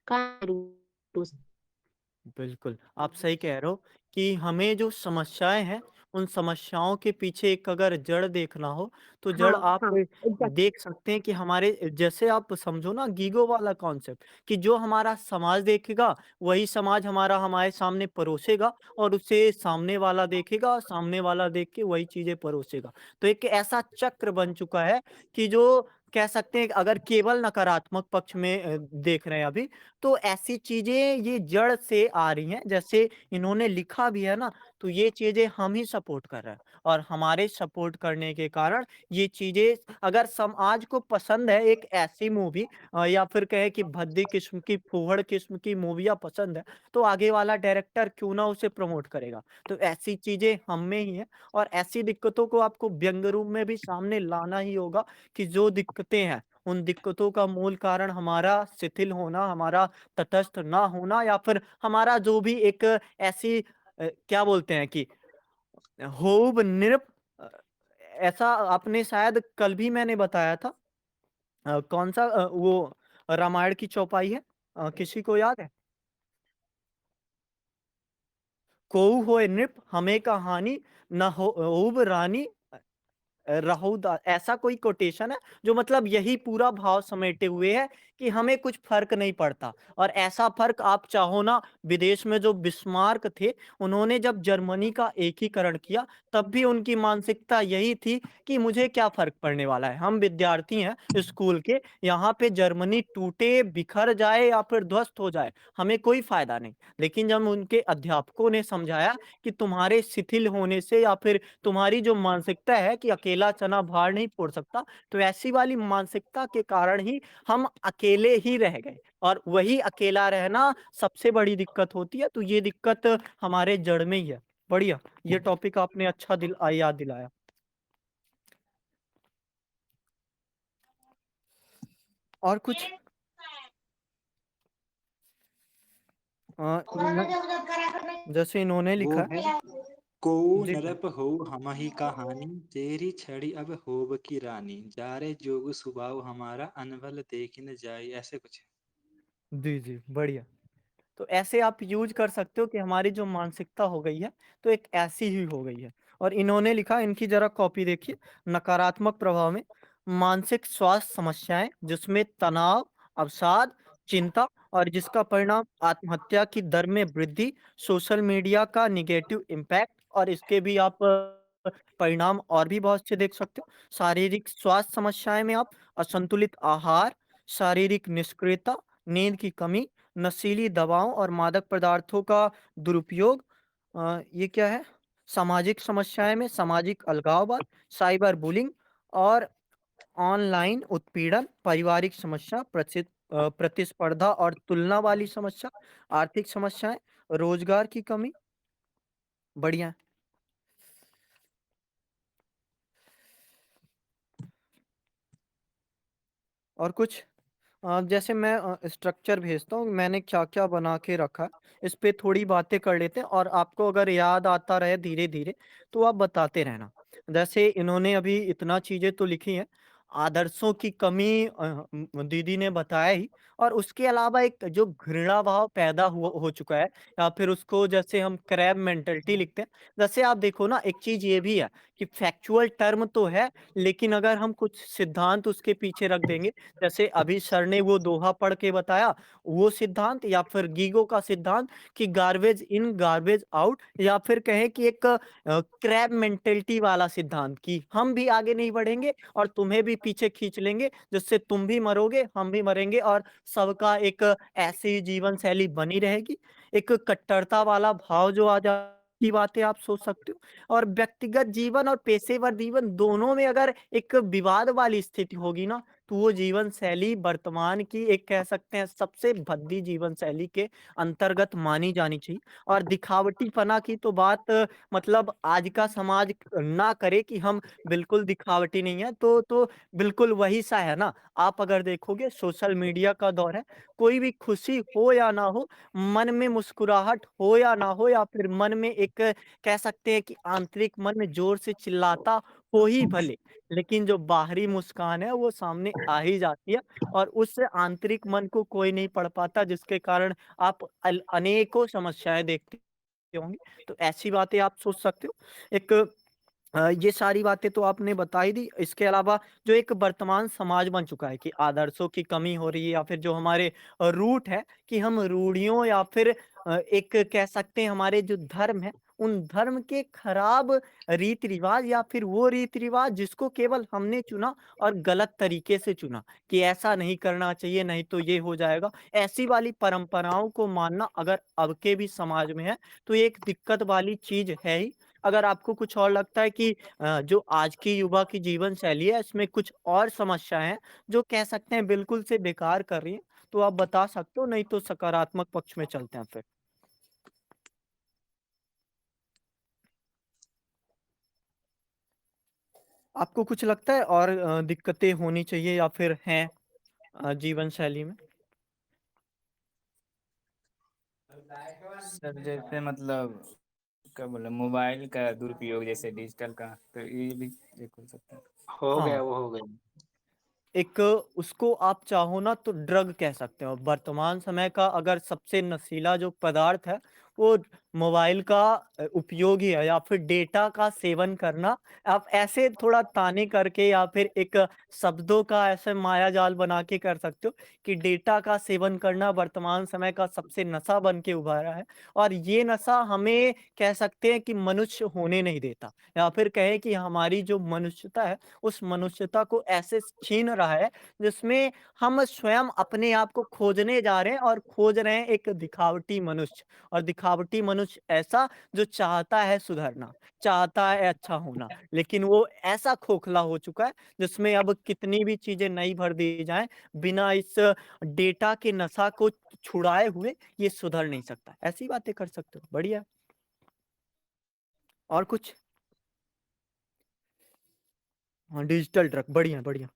कहाँ है रूट बिल्कुल, आप सही कह रहे हो कि हमें जो समस्याएँ हैं, उन समस्याओं के पीछे एक अगर जड़ देखना हो, तो हाँ जड़ आप हाँ एग्जैक्टली। देख सकते हैं कि हमारे जैसे आप समझो ना गीगो वाला कॉन्सेप्ट, कि जो हमारा समाज देखेगा, वही समाज हमारे सामने परोसेगा, और उसे सामने वाला देखेगा, सामने वाला देख के वही चीज़ें परोसेगा। तो एक ऐसा चक्र बन चुका है कि जो कह सकते हैं कि अगर केवल नकारात्मक पक्ष में देख रहे हैं अभी, तो ऐसी चीज़ें ये जड़ से आ रही हैं। जैसे इन्होंने लिखा भी है ना, तो ये चीज़ें हम ही सपोर्ट कर रहे हैं, और हमारे सपोर्ट करने के कारण ये चीज़ें अगर समाज को पसंद है एक ऐसी मूवी, या फिर कहें कि भद्दी किस्म की, फूहड़ किस्म की मूवियाँ पसंद है, तो आगे वाला डायरेक्टर क्यों ना उसे प्रमोट करेगा। तो ऐसी चीज़ें हम में ही हैं, और ऐसी दिक्कतों को आपको व्यंग्य रूप में भी सामने लाना ही होगा कि जो दिक्कतें हैं, उन दिक्कतों का मूल कारण हमारा शिथिल होना, हमारा तटस्थ ना होना, या फिर हमारा जो भी एक ऐसी क्या बोलते हैं कि होब निरप अ, ऐसा आपने शायद कल भी मैंने बताया था। कौन-सा वो रामायण की चौपाई है? किसी को याद है? कोऊ होए नृप हमें कहानी न हो ऊब रानी रहोदा ऐसा कोई कोटेशन है जो मतलब यही पूरा भाव समेटे हुए है कि हमें कुछ फ़र्क नहीं पड़ता। और ऐसा फ़र्क आप चाहो ना, विदेश में जो बिस्मार्क थे, उन्होंने जब जर्मनी का एकीकरण किया, तब भी उनकी मानसिकता यही थी कि मुझे क्या फ़र्क पड़ने वाला है, हम विद्यार्थी हैं स्कूल के, यहाँ पे जर्मनी टूटे, बिखर जाए या फिर ध्वस्त हो जाए, हमें कोई फ़ायदा नहीं। लेकिन जब उनके अध्यापकों ने समझाया कि तुम्हारे शिथिल होने से या फिर तुम्हारी जो मानसिकता है कि अकेला चना भार नहीं फोड़ सकता, तो ऐसी वाली मानसिकता के कारण ही हम अकेले ही रह गए। और वही अकेला रहना सबसे बड़ी दिक्कत होती है, तो ये दिक्कत हमारे जड़ में ही है। बढ़िया, ये टॉपिक आपने अच्छा याद दिलाया। और कुछ जैसे इन्होंने वो लिखा है है को जी नरप हो हमही कहानी तेरी छड़ी अब होब की रानी जारे जोग सुभाव हमारा अनबल देख न जाए, ऐसे कुछ है। जी जी, बढ़िया। तो ऐसे आप यूज कर सकते हो कि हमारी जो मानसिकता हो गई है, तो एक ऐसी ही हो गई है। और इन्होंने लिखा, इनकी जरा कॉपी देखिए, नकारात्मक प्रभाव में मानसिक स्वास्थ्य समस्याएं जिसमें तनाव, अवसाद, चिंता और जिसका परिणाम आत्महत्या की दर में वृद्धि, सोशल मीडिया का निगेटिव इम्पैक्ट, और इसके भी आप परिणाम और भी बहुत से देख सकते हो। शारीरिक स्वास्थ्य समस्याएं में आप असंतुलित आहार, शारीरिक निष्क्रियता, नींद की कमी, नशीली दवाओं और मादक पदार्थों का दुरुपयोग, ये क्या है? सामाजिक समस्याएं में सामाजिक अलगाववाद, साइबर बुलिंग और ऑनलाइन उत्पीड़न, पारिवारिक समस्या, प्रतिस्पर्धा और तुलना वाली समस्या, आर्थिक समस्याएं, रोजगार की कमी। बढ़िया। और कुछ जैसे मैं स्ट्रक्चर भेजता हूँ, मैंने क्या-क्या बना के रखा है, इस पे थोड़ी बातें कर लेते हैं और आपको अगर याद आता रहे धीरे-धीरे, तो आप बताते रहना। जैसे इन्होंने अभी इतना चीज़ें तो लिखी हैं, आदर्शों की कमी दीदी ने बताया ही, और उसके अलावा एक जो घृणा भाव पैदा हो चुका है, या फिर उसको जैसे हम क्रैब मेंटालिटी लिखते हैं। जैसे आप देखो ना, एक चीज़ ये भी है कि फैक्चुअल टर्म तो है, लेकिन अगर हम कुछ सिद्धांत उसके पीछे रख देंगे, जैसे अभी सर ने वो दोहा पढ़ के बताया, वो सिद्धांत, या फिर गीगो का सिद्धांत कि गार्बेज इन गार्बेज आउट, या फिर कहें कि एक क्रैब मेंटेलिटी वाला सिद्धांत कि हम भी आगे नहीं बढ़ेंगे और तुम्हें भी पीछे खींच लेंगे, जिससे तुम भी मरोगे, हम भी मरेंगे और सबका एक ऐसी ही जीवन शैली बनी रहेगी। एक कट्टरता वाला भाव जो आ जा की बातें आप सोच सकते हो। और व्यक्तिगत जीवन और पेशेवर जीवन दोनों में अगर एक विवाद वाली स्थिति होगी ना, तो वो जीवन शैली वर्तमान की एक कह सकते हैं सबसे भद्दी जीवन शैली के अंतर्गत मानी जानी चाहिए। और दिखावटीपना की तो बात मतलब आज का समाज ना करे कि हम बिल्कुल दिखावटी नहीं है, तो बिल्कुल वही सा है ना। आप अगर देखोगे, सोशल मीडिया का दौर है, कोई भी खुशी हो या ना हो, मन में मुस्कुराहट हो या ना हो, या फिर मन में एक कह सकते हैं कि आंतरिक मन जोर से चिल्लाता हो ही भले, लेकिन जो बाहरी मुस्कान है वो सामने आ ही जाती है, और उस आंतरिक मन को कोई नहीं पढ़ पाता, जिसके कारण आप अनेकों समस्याएं देखते होंगे। तो ऐसी बातें आप सोच सकते हो। एक ये सारी बातें तो आपने बता ही दी। इसके अलावा जो एक वर्तमान समाज बन चुका है कि आदर्शों की कमी हो रही है, या फिर जो हमारे रूट है कि हम रूढ़ियों, या फिर एक कह सकते हैं हमारे जो धर्म है, उन धर्म के खराब रीति रिवाज, या फिर वो रीति रिवाज जिसको केवल हमने चुना और गलत तरीके से चुना कि ऐसा नहीं करना चाहिए, नहीं तो ये हो जाएगा, ऐसी वाली परंपराओं को मानना अगर अब के भी समाज में है, तो ये एक दिक्कत वाली चीज है ही। अगर आपको कुछ और लगता है कि जो आज की युवा की जीवन शैली है, इसमें कुछ और समस्याएं हैं जो कह सकते हैं बिल्कुल से बेकार कर रही हैं, तो आप बता सकते हो, नहीं तो सकारात्मक पक्ष में चलते हैं फिर। आपको कुछ लगता है और दिक्कतें होनी चाहिए या फिर हैं जीवन शैली में? सर जैसे मतलब क्या बोले, मोबाइल का दुरुपयोग जैसे डिजिटल का, तो ये भी एक हो सकता है। हो गया, हाँ, वो हो गया। एक उसको आप चाहो ना तो ड्रग कह सकते हो। वर्तमान समय का अगर सबसे नशीला जो पदार्थ है, वो मोबाइल का उपयोग ही है या फिर डेटा का सेवन करना। आप ऐसे थोड़ा ताने करके या फिर एक शब्दों का ऐसे मायाजाल बना के कर सकते हो कि डेटा का सेवन करना वर्तमान समय का सबसे नशा बन के उभरा है और ये नशा हमें कह सकते हैं कि मनुष्य होने नहीं देता या फिर कहें कि हमारी जो मनुष्यता है उस मनुष्यता को ऐसे छीन रहा है जिसमें हम स्वयं अपने आप को खोजने जा रहे हैं और खोज रहे हैं एक दिखावटी मनुष्य। और दिखावटी मनुष्य ऐसा जो चाहता है सुधरना, चाहता है अच्छा होना, लेकिन वो ऐसा खोखला हो चुका है जिसमें अब कितनी भी चीज़ें नई भर दी जाएँ, बिना इस डेटा के नशा को छुड़ाए हुए ये सुधर नहीं सकता। ऐसी बातें कर सकते हो, बढ़िया। और कुछ? हाँ, डिजिटल ड्रग बढ़िया, बढ़िया।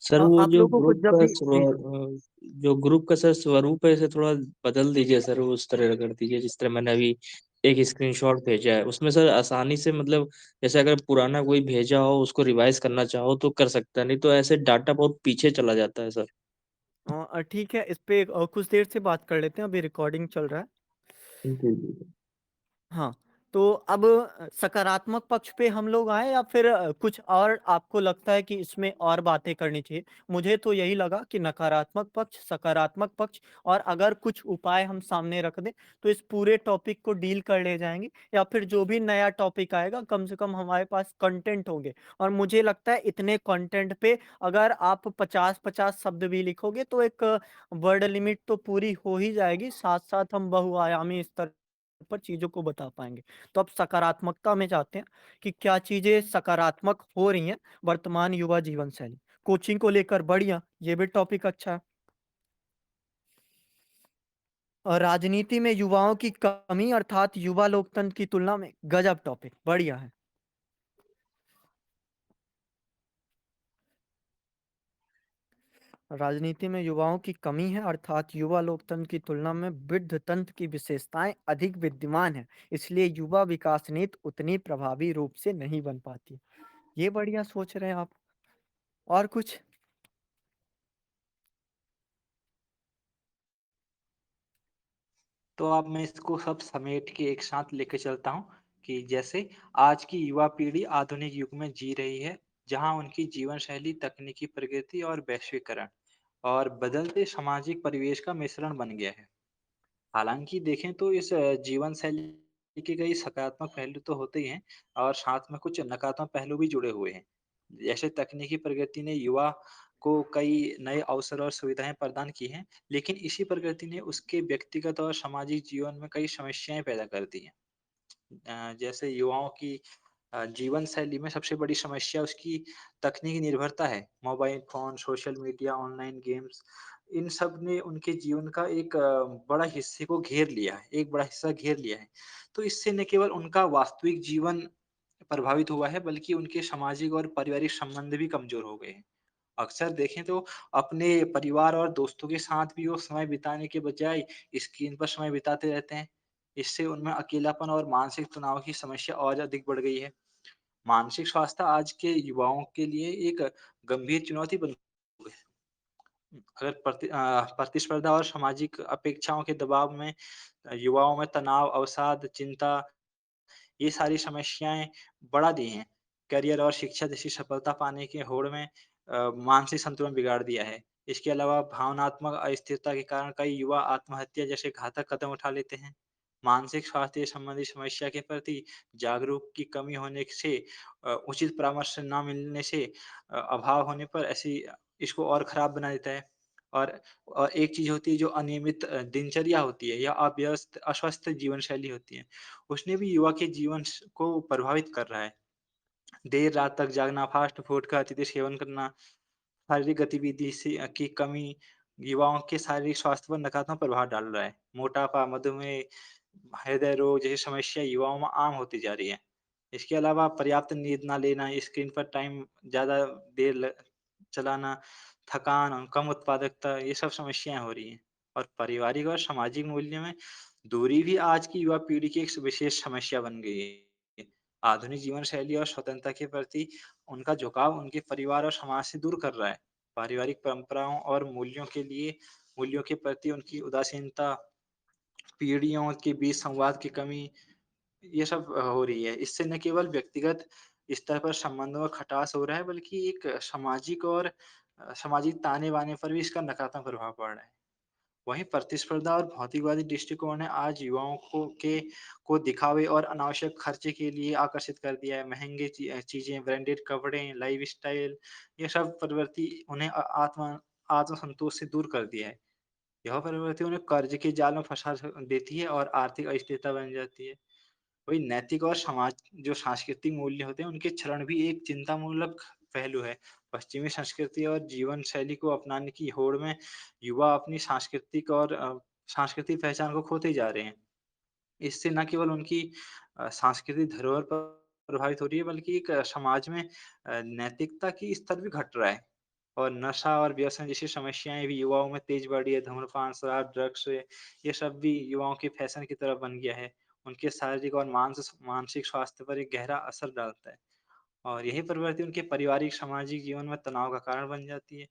सर वो आप जो लोगों को ग्रुप जब का भी जी, जी। जो ग्रुप का सर स्वरूप है इसे थोड़ा बदल दीजिए सर, उस तरह कर दीजिए जिस तरह मैंने अभी एक स्क्रीनशॉट भेजा है उसमें सर आसानी से मतलब जैसे अगर पुराना कोई भेजा हो उसको रिवाइज करना चाहो तो कर सकता है, नहीं तो ऐसे डाटा बहुत पीछे चला जाता है सर। ठीक है, इस पे कुछ देर से बात कर लेते हैं, अभी रिकॉर्डिंग चल रहा है। जी जी। हाँ, तो अब सकारात्मक पक्ष पे हम लोग आएँ या फिर कुछ और आपको लगता है कि इसमें और बातें करनी चाहिए? मुझे तो यही लगा कि नकारात्मक पक्ष, सकारात्मक पक्ष और अगर कुछ उपाय हम सामने रख दें, तो इस पूरे टॉपिक को डील कर ले जाएँगे या फिर जो भी नया टॉपिक आएगा, कम से कम हमारे पास कंटेंट होंगे। और मुझे लगता है इतने कंटेंट पे अगर आप 50-50 शब्द भी लिखोगे, तो एक वर्ड लिमिट तो पूरी हो ही जाएगी, साथ-साथ हम बहुआयामी स्तर पर चीज़ों को बता पाएँगे। तो अब सकारात्मकता में जाते हैं कि क्या चीज़ें सकारात्मक हो रही हैं वर्तमान युवा जीवन शैली। कोचिंग को लेकर बढ़िया, ये भी टॉपिक अच्छा है। और राजनीति में युवाओं की कमी अर्थात युवा लोकतंत्र की तुलना में गजब टॉपिक, बढ़िया है। राजनीति में युवाओं की कमी है अर्थात युवा लोकतंत्र की तुलना में वृद्ध तंत्र की विशेषताएं अधिक विद्यमान है, इसलिए युवा विकास नीति उतनी प्रभावी रूप से नहीं बन पाती। ये बढ़िया सोच रहे हैं आप। और कुछ? तो अब मैं इसको सब समेट के एक साथ लेके चलता हूँ कि जैसे आज की युवा पीढ़ी आधुनिक युग में जी रही है, जहाँ उनकी जीवन शैली तकनीकी प्रगति और वैश्वीकरण और बदलते सामाजिक परिवेश का मिश्रण बन गया है। हालांकि देखें तो इस जीवन शैली के कई सकारात्मक पहलू तो होते ही हैं और साथ में कुछ नकारात्मक पहलू भी जुड़े हुए हैं। जैसे तकनीकी प्रगति ने युवा को कई नए अवसर और सुविधाएं प्रदान की हैं, लेकिन इसी प्रगति ने उसके व्यक्तिगत और सामाजिक जीवन में कई समस्याएं पैदा कर दी हैं। जैसे युवाओं की जीवन शैली में सबसे बड़ी समस्या उसकी तकनीकी निर्भरता है। Mobile phone, social media, online games, इन सब ने उनके जीवन का एक बड़ा हिस्से को घेर लिया है, एक बड़ा हिस्सा घेर लिया है। तो इससे न केवल उनका वास्तविक जीवन प्रभावित हुआ है, बल्कि उनके सामाजिक और पारिवारिक संबंध भी कमज़ोर हो गए हैं। अक्सर देखें तो अपने परिवार और दोस्तों के साथ भी वो समय बिताने के बजाय स्क्रीन पर समय बिताते रहते हैं। इससे उनमें अकेलापन और मानसिक तनाव की समस्या और अधिक बढ़ गई है। मानसिक स्वास्थ्य आज के युवाओं के लिए एक गंभीर चुनौती बन गई है। अगर प्रतिस्पर्धा और सामाजिक अपेक्षाओं के दबाव में युवाओं में तनाव, अवसाद, चिंता, ये सारी समस्याएँ बढ़ा दी हैं। करियर और शिक्षा जैसी सफलता पाने की होड़ में मानसिक संतुलन बिगाड़ दिया है। इसके अलावा भावनात्मक अस्थिरता के कारण कई युवा आत्महत्या जैसे घातक कदम उठा लेते हैं। मानसिक स्वास्थ्य संबंधी समस्या के प्रति जागरूक की कमी होने से उचित परामर्श ना मिलने से अभाव होने पर इसको और खराब बना देता है। और और एक चीज़ होती है जो अनियमित दिनचर्या होती है या अस्वस्थ जीवन शैली होती है। उसने भी युवा के जीवन को प्रभावित कर रहा है। देर रात तक जागना, फ़ास्ट फ़ूड का अत्यधिक सेवन करना, शारीरिक गतिविधि की कमी युवाओं के शारीरिक स्वास्थ्य पर नकारात्मक प्रभाव डाल रहा है। मोटापा, मधुमेह, हृदय रोग जैसी समस्या युवाओं में आम होती जा रही है। इसके अलावा पर्याप्त नींद ना लेना, स्क्रीन पर टाइम ज़्यादा देर चलाना, थकान और कम उत्पादकता, ये सब समस्याएँ हो रही हैं। और पारिवारिक और सामाजिक मूल्य में दूरी भी आज की युवा पीढ़ी की एक विशेष समस्या बन गई है। आधुनिक जीवन शैली और स्वतंत्रता के प्रति उनका झुकाव उनके परिवार और समाज से दूर कर रहा है। पारिवारिक परंपराओं और मूल्यों के लिए मूल्यों के प्रति उनकी उदासीनता, पीढ़ियों के बीच संवाद की कमी, ये सब हो रही है। इससे न केवल व्यक्तिगत स्तर पर संबंधों में खटास हो रहा है, बल्कि एक सामाजिक और सामाजिक ताने-बाने पर भी इसका नकारात्मक प्रभाव पड़ रहा है। वहीं प्रतिस्पर्धा और भौतिकवादी दृष्टिकोण ने आज युवाओं को दिखावे और अनावश्यक खर्चे के लिए आकर्षित कर दिया है। महँगे चीज़ें, ब्रांडेड कपड़े, लाइफ़स्टाइल, ये सब प्रवृत्ति उन्हें आत्मसंतोष से दूर कर दिया है। यह प्रवृत्ति उन्हें कर्ज के जाल में फँसा देती है और आर्थिक अस्थिरता बन जाती है। वही नैतिक और जो सांस्कृतिक मूल्य होते हैं, उनके क्षरण भी एक चिंतामूलक पहलू है। पश्चिमी संस्कृति और जीवन शैली को अपनाने की होड़ में युवा अपनी सांस्कृतिक पहचान को खोते जा रहे हैं। इससे न केवल उनकी सांस्कृतिक धरोहर पर प्रभावित हो रही है, बल्कि एक समाज में नैतिकता की स्तर भी घट रहा है। और नशा और व्यसन जैसी समस्याएँ भी युवाओं में तेज़ बढ़ी है। धूम्रपान, शराब, ड्रग्स, ये सब भी युवाओं के फैशन की तरफ बन गया है। उनके शारीरिक और मानसिक स्वास्थ्य पर एक गहरा असर डालता है। और यही प्रवृत्ति उनके पारिवारिक, सामाजिक जीवन में तनाव का कारण बन जाती है।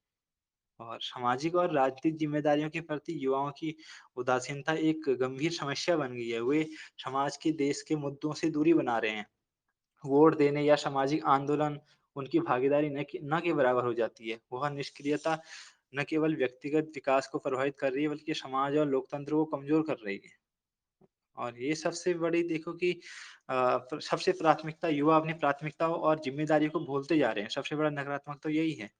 और सामाजिक और राजनीतिक ज़िम्मेदारियों के प्रति युवाओं की उदासीनता एक गंभीर समस्या बन गई है। वे समाज के, देश के मुद्दों से दूरी बना रहे हैं। वोट देने या सामाजिक आंदोलन उनकी भागीदारी न के बराबर हो जाती है। वह निष्क्रियता न केवल व्यक्तिगत विकास को प्रभावित कर रही है, बल्कि समाज और लोकतंत्र को कमज़ोर कर रही है। और ये सबसे बड़ी देखो कि सबसे प्राथमिकता युवा अपनी प्राथमिकताओं और ज़िम्मेदारी को भूलते जा रहे हैं। सबसे बड़ा नकारात्मक तो यही है।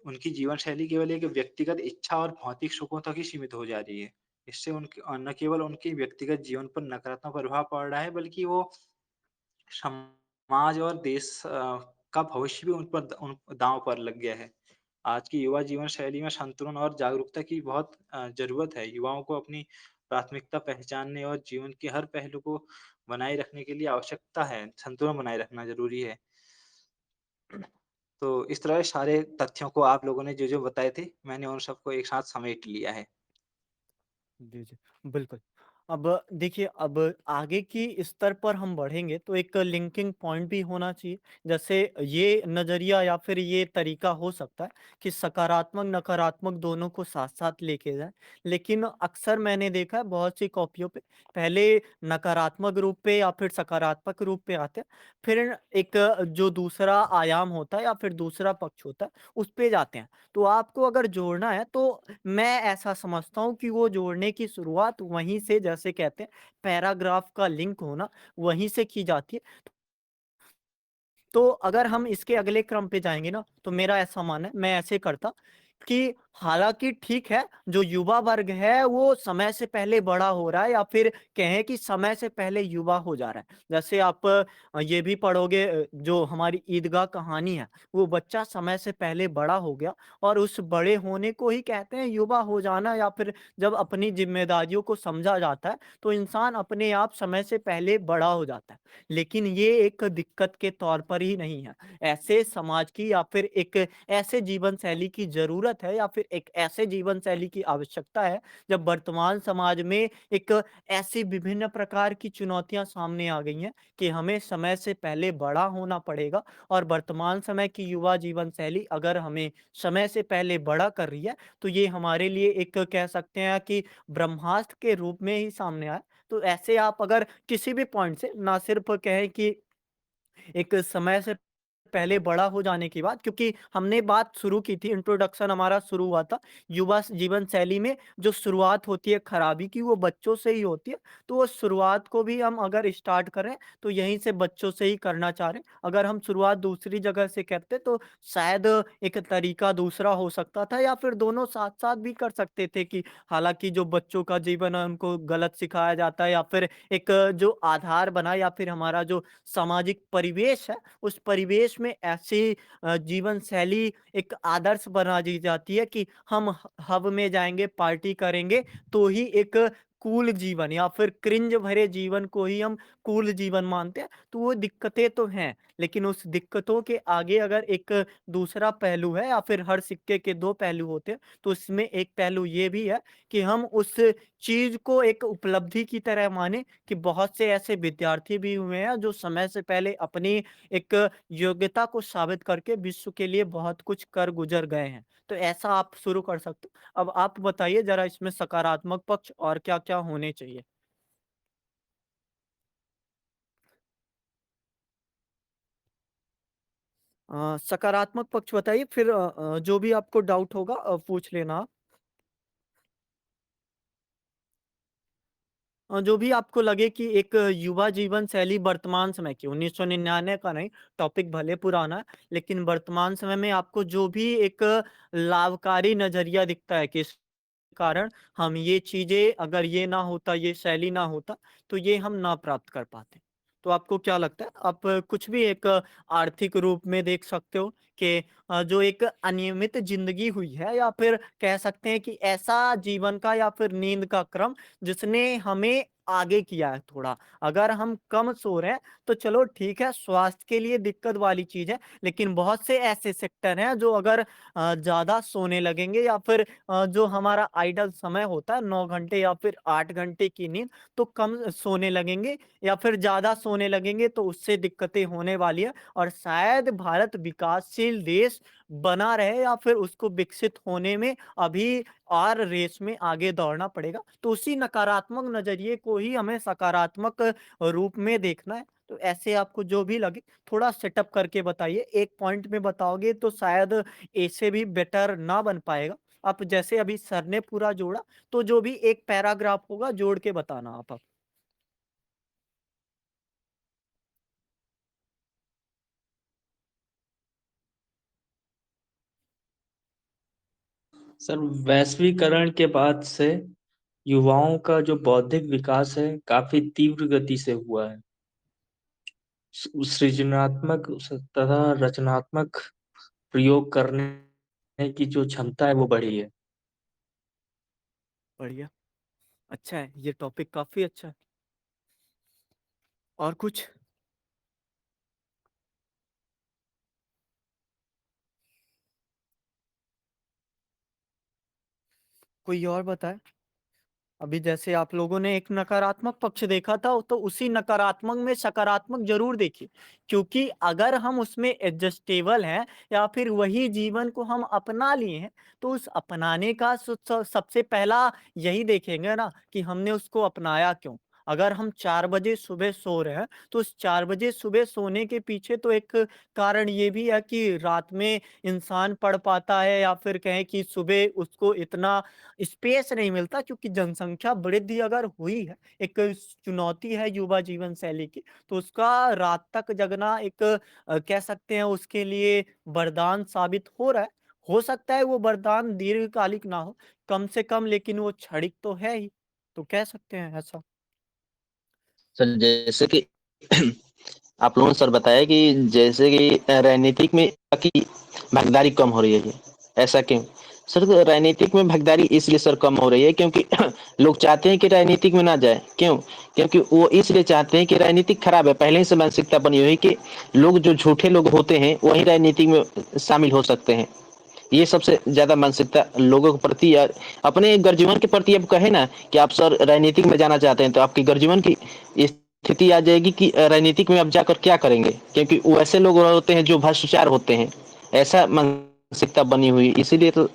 उनकी जीवन शैली केवल एक व्यक्तिगत इच्छा और भौतिक सुखों तक ही सीमित हो जा रही है। इससे न केवल उनके व्यक्तिगत जीवन पर नकारात्मक प्रभाव पड़ रहा है, बल्कि वो समाज और देश का भविष्य भी उन दाँव पर लग गया है। आज की युवा जीवन शैली में संतुलन और जागरूकता की बहुत ज़रूरत है। युवाओं को अपनी प्राथमिकता पहचानने और जीवन के हर पहलू को बनाए रखने के लिए आवश्यकता है, संतुलन बनाए रखना ज़रूरी है। तो इस तरह सारे तथ्यों को आप लोगों ने जो-जो बताए थे, मैंने उन सबको एक साथ समेट लिया है। जी, जी। बिल्कुल। अब देखिए, अब आगे की स्तर पर हम बढ़ेंगे तो एक लिंकिंग पॉइंट भी होना चाहिए। जैसे ये नज़रिया या फिर ये तरीका हो सकता है कि सकारात्मक, नकारात्मक दोनों को साथ-साथ लेके जाएँ। लेकिन अक्सर मैंने देखा है बहुत सी कॉपियों पे पहले नकारात्मक रूप पे या फिर सकारात्मक रूप पे आते हैं, फिर एक जो दूसरा आयाम होता है या फिर दूसरा पक्ष होता है, उस पे जाते हैं। तो आपको अगर जोड़ना है तो मैं ऐसा समझता हूँ कि वो जोड़ने की शुरुआत वहीं से, जैसे कहते हैं पैराग्राफ का लिंक होना, वहीं से की जाती है। तो अगर हम इसके अगले क्रम पे जाएँगे ना, तो मेरा ऐसा मानना है, मैं ऐसे करता कि हालाँकि ठीक है, जो युवा वर्ग है वो समय से पहले बड़ा हो रहा है या फिर कहें कि समय से पहले युवा हो जा रहा है। जैसे आप ये भी पढ़ोगे, जो हमारी ईदगाह कहानी है, वो बच्चा समय से पहले बड़ा हो गया और उस बड़े होने को ही कहते हैं युवा हो जाना, या फिर जब अपनी ज़िम्मेदारियों को समझा जाता है, तो इंसान अपने आप समय से पहले बड़ा हो जाता है। लेकिन ये एक दिक्कत के तौर पर ही नहीं है। ऐसे समाज की या फिर एक ऐसे जीवन शैली की ज़रूरत है या फिर एक ऐसे जीवन शैली की आवश्यकता है, जब वर्तमान समाज में एक ऐसी विभिन्न प्रकार की चुनौतियाँ सामने आ गई हैं कि हमें समय से पहले बड़ा होना पड़ेगा, और वर्तमान समय की युवा जीवन शैली अगर हमें समय से पहले बड़ा कर रही है, तो ये हमारे लिए एक कह सकते हैं कि ब्रह्मास्त्र के रूप में ही सामने आया। तो ऐसे आप अगर किसी भी पॉइंट से, ना सिर्फ़ कहें कि एक समय से पहले बड़ा हो जाने की बात, क्योंकि हमने बात शुरू की थी, इंट्रोडक्शन हमारा शुरू हुआ था, युवा जीवन शैली में जो शुरुआत होती है खराबी की, वो बच्चों से ही होती है। तो वो शुरुआत को भी हम अगर स्टार्ट करें, तो यहीं से बच्चों से ही करना चाह रहे हैं। अगर हम शुरुआत दूसरी जगह से करते, तो शायद एक तरीका दूसरा हो सकता था, या फिर दोनों साथ-साथ भी कर सकते थे कि हालाँकि जो बच्चों का जीवन है उनको गलत सिखाया जाता है, या फिर एक जो आधार बना, या फिर हमारा जो सामाजिक परिवेश है, उस परिवेश में ऐसी जीवन शैली एक आदर्श बना दी जाती है कि हम हब में जाएँगे, पार्टी करेंगे, तो ही एक कूल जीवन या फिर क्रिंज भरे जीवन को ही हम अनुकूल जीवन मानते हैं, तो वो दिक्कतें तो हैं, लेकिन उस दिक्कतों के आगे अगर एक दूसरा पहलू है या फिर हर सिक्के के 2 पहलू होते हैं, तो इसमें एक पहलू ये भी है कि हम उस चीज़ को एक उपलब्धि की तरह मानें कि बहुत से ऐसे विद्यार्थी भी हुए हैं जो समय से पहले अपनी एक योग्यता को साबित करके विश्व के लिए बहुत कुछ कर गुज़र गए हैं। तो ऐसा आप शुरू कर सकते हो। अब आप बताइए ज़रा इसमें सकारात्मक पक्ष और क्या-क्या होने चाहिए? सकारात्मक पक्ष बताइए फिर जो भी आपको डाउट होगा पूछ लेना आप। जो भी आपको लगे कि एक युवा जीवन शैली वर्तमान समय की 1999 का नहीं, टॉपिक भले पुराना है, लेकिन वर्तमान समय में आपको जो भी एक लाभकारी नज़रिया दिखता है कि इस कारण हम ये चीज़ें अगर ये ना होता, ये शैली ना होता, तो ये हम ना प्राप्त कर पाते। तो आपको क्या लगता है? आप कुछ भी एक आर्थिक रूप में देख सकते हो कि जो एक अनियमित ज़िंदगी हुई है या फिर कह सकते हैं कि ऐसा जीवन का या फिर नींद का क्रम जिसने हमें आगे किया है थोड़ा। अगर हम कम सो रहे हैं, तो चलो ठीक है, स्वास्थ्य के लिए दिक्कत वाली चीज़ है, लेकिन बहुत से ऐसे सेक्टर हैं जो अगर ज़्यादा सोने लगेंगे या फिर जो हमारा आइडल समय होता है 9 घंटे या फिर 8 घंटे की नींद, तो कम सोने लगेंगे या फिर ज़्यादा सोने लगेंगे तो उससे दिक्कतें होने वाली है और शायद भारत विकासशील देश बना रहे या फिर उसको विकसित होने में अभी और रेस में आगे दौड़ना पड़ेगा। तो उसी नकारात्मक नज़रिए को ही हमें सकारात्मक रूप में देखना है। तो ऐसे आपको जो भी लगे थोड़ा सेटअप करके बताइए। एक पॉइंट में बताओगे तो शायद ऐसे भी बेटर ना बन पाएगा। आप जैसे अभी सर ने पूरा जोड़ा, तो जो भी एक पैराग्राफ होगा जोड़ के बताना आप अब। सर, वैश्वीकरण के बाद से युवाओं का जो बौद्धिक विकास है काफी तीव्र गति से हुआ है। सृजनात्मक तथा रचनात्मक प्रयोग करने की जो क्षमता है वो बढ़ी है। बढ़िया, अच्छा है, ये टॉपिक काफ़ी अच्छा है। और कुछ? कोई और बताए? अभी जैसे आप लोगों ने एक नकारात्मक पक्ष देखा था, तो उसी नकारात्मक में सकारात्मक ज़रूर देखिए। क्योंकि अगर हम उसमें एडजस्टेबल हैं या फिर वही जीवन को हम अपना लिए हैं, तो उस अपनाने का सबसे पहला यही देखेंगे ना कि हमने उसको अपनाया क्यों? अगर हम 4 बजे सुबह सो रहे हैं, तो उस 4 बजे सुबह सोने के पीछे तो एक कारण ये भी है कि रात में इंसान पढ़ पाता है या फिर कहें कि सुबह उसको इतना स्पेस नहीं मिलता क्योंकि जनसंख्या वृद्धि अगर हुई है, एक चुनौती है युवा जीवन शैली की, तो उसका रात तक जगना एक कह सकते हैं उसके लिए वरदान साबित हो रहा है। हो सकता है वो वरदान दीर्घकालिक ना हो, कम से कम लेकिन वो क्षणिक तो है ही, तो कह सकते हैं ऐसा। सर जैसे कि आप लोगों ने सर बताया कि जैसे कि राजनीतिक में की भागीदारी कम हो रही है, ऐसा क्यों? सर तो राजनीतिक में भागीदारी इसलिए सर कम हो रही है क्योंकि लोग चाहते हैं कि राजनीतिक में ना जाए। क्यों? क्योंकि वो इसलिए चाहते हैं कि राजनीतिक खराब है। पहले ही से मानसिकता बनी हुई है कि लोग जो झूठे लोग होते हैं वही राजनीतिक में शामिल हो सकते हैं। ये सबसे ज्यादा मानसिकता लोगों के प्रति या अपने गर्जीवन के प्रति अब कहे ना कि आप सर राजनीतिक में जाना चाहते हैं तो आपकी गर्जीवन की स्थिति आ जाएगी कि राजनीतिक में अब जाकर क्या करेंगे, क्योंकि वो ऐसे लोग होते हैं जो भ्रष्टाचार होते हैं। ऐसा मानसिकता बनी हुई, इसीलिए तो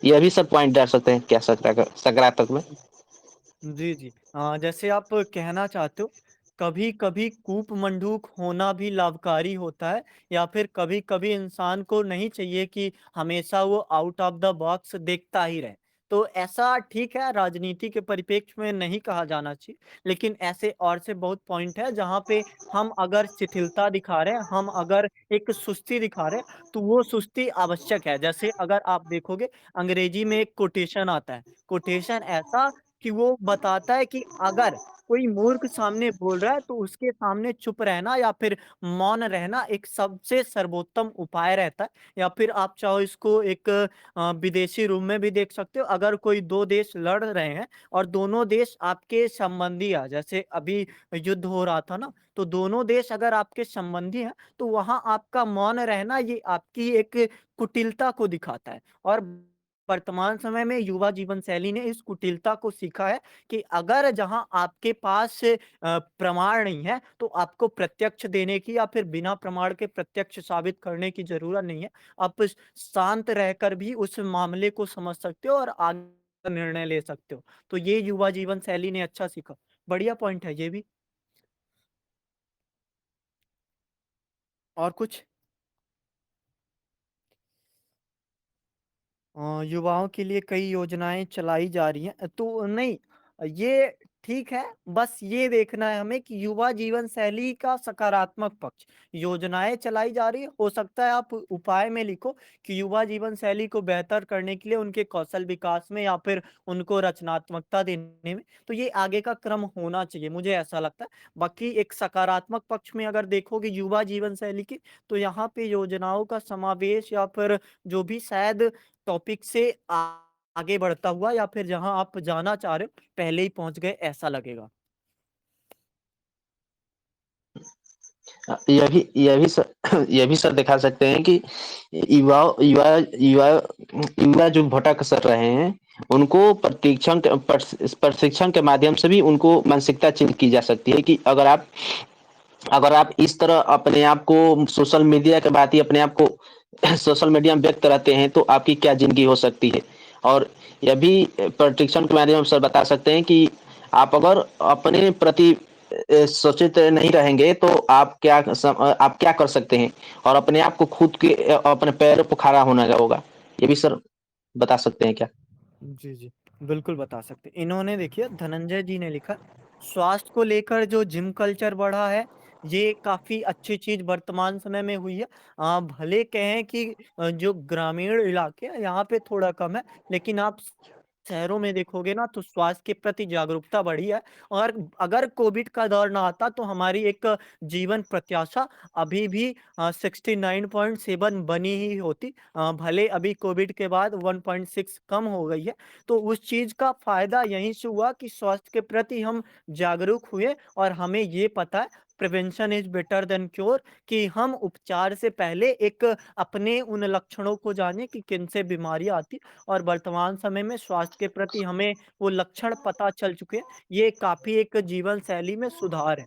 यह भी सब पॉइंट डाल सकते हैं क्या सकारात्मक में। जी, जी। जैसे आप कहना चाहते हो, कभी-कभी कूप-मंडूक होना भी लाभकारी होता है या फिर कभी-कभी इंसान को नहीं चाहिए कि हमेशा वो आउट ऑफ द बॉक्स देखता ही रहे। तो ऐसा ठीक है, राजनीति के परिप्रेक्ष्य में नहीं कहा जाना चाहिए, लेकिन ऐसे और से बहुत पॉइंट है जहाँ पे हम अगर शिथिलता दिखा रहे हैं, हम अगर एक सुस्ती दिखा रहे हैं, तो वो सुस्ती आवश्यक है। जैसे अगर आप देखोगे अंग्रेजी में एक कोटेशन आता है, कोटेशन ऐसा कि वो बताता है कि अगर कोई मूर्ख सामने बोल रहा है तो उसके सामने चुप रहना या फिर मौन रहना एक सबसे सर्वोत्तम उपाय रहता है। या फिर आप चाहो इसको एक विदेशी रूप में भी देख सकते हो। अगर कोई 2 देश लड़ रहे हैं और दोनों देश आपके संबंधी हैं, जैसे अभी युद्ध हो रहा था ना, तो दोनों देश अगर आपके संबंधी हैं, तो वहाँ आपका मौन रहना ये आपकी एक कुटिलता को दिखाता है। और वर्तमान समय में युवा जीवन शैली ने इस कुटिलता को सीखा है कि अगर जहाँ आपके पास प्रमाण नहीं है, तो आपको प्रत्यक्ष देने की या फिर बिना प्रमाण के प्रत्यक्ष साबित करने की ज़रूरत नहीं है। आप शांत रहकर भी उस मामले को समझ सकते हो और आगे निर्णय ले सकते हो। तो ये युवा जीवन शैली ने अच्छा सीखा। बढ़िया पॉइंट है ये भी। और कुछ? युवाओं के लिए कई योजनाएँ चलाई जा रही हैं। तो नहीं, ये ठीक है, बस ये देखना है हमें कि युवा जीवन शैली का सकारात्मक पक्ष। योजनाएँ चलाई जा रही है, हो सकता है आप उपाय में लिखो कि युवा जीवन शैली को बेहतर करने के लिए उनके कौशल विकास में या फिर उनको रचनात्मकता देने में, तो ये आगे का क्रम होना चाहिए, मुझे ऐसा लगता है। बाकी एक सकारात्मक पक्ष में अगर देखोगे युवा जीवन शैली की, तो यहाँ पे योजनाओं का समावेश या फिर जो भी शायद टॉपिक से आगे बढ़ता हुआ या फिर जहाँ आप जाना चाह रहे हो, पहले ही पहुँच गए ऐसा लगेगा। यह भी सर यह भी सर दिखा सकते हैं कि युवा युवा युवा युवा जो भटक सर रहे हैं, उनको प्रशिक्षण के माध्यम से भी उनको मानसिकता चेंज की जा सकती है कि अगर आप इस तरह अपने आप को सोशल मीडिया के बाद ही अपने आप को सोशल मीडिया में व्यक्त रहते हैं, तो आपकी क्या ज़िंदगी हो सकती है। और यह भी प्रशिक्षण के माध्यम से बता सकते हैं कि आप अगर अपने प्रति सचेत नहीं रहेंगे, तो आप क्या कर सकते हैं और अपने आप को खुद के अपने पैरों पे खड़ा होना होगा। ये भी सर बता सकते हैं क्या? जी, जी। बिल्कुल बता सकते। इन्होंने देखिए धनंजय जी ने लिखा, स्वास्थ्य को लेकर जो जिम कल्चर बढ़ा है, ये काफ़ी अच्छी चीज़ वर्तमान समय में हुई है। भले कहें कि जो ग्रामीण इलाके हैं यहाँ पे थोड़ा कम है, लेकिन आप शहरों में देखोगे ना तो स्वास्थ्य के प्रति जागरूकता बढ़ी है। और अगर कोविड का दौर ना आता तो हमारी एक जीवन प्रत्याशा अभी भी 69.7 बनी ही होती। भले अभी कोविड के बाद 1.6 कम हो गई है, तो उस चीज़ का फ़ायदा यहीं से हुआ कि स्वास्थ्य के प्रति हम जागरूक हुए और हमें ये पता है prevention is better than cure, कि हम उपचार से पहले एक अपने उन लक्षणों को जानें कि किनसे बीमारियाँ आती। और वर्तमान समय में स्वास्थ्य के प्रति हमें वो लक्षण पता चल चुके हैं। ये काफ़ी एक जीवन शैली में सुधार है।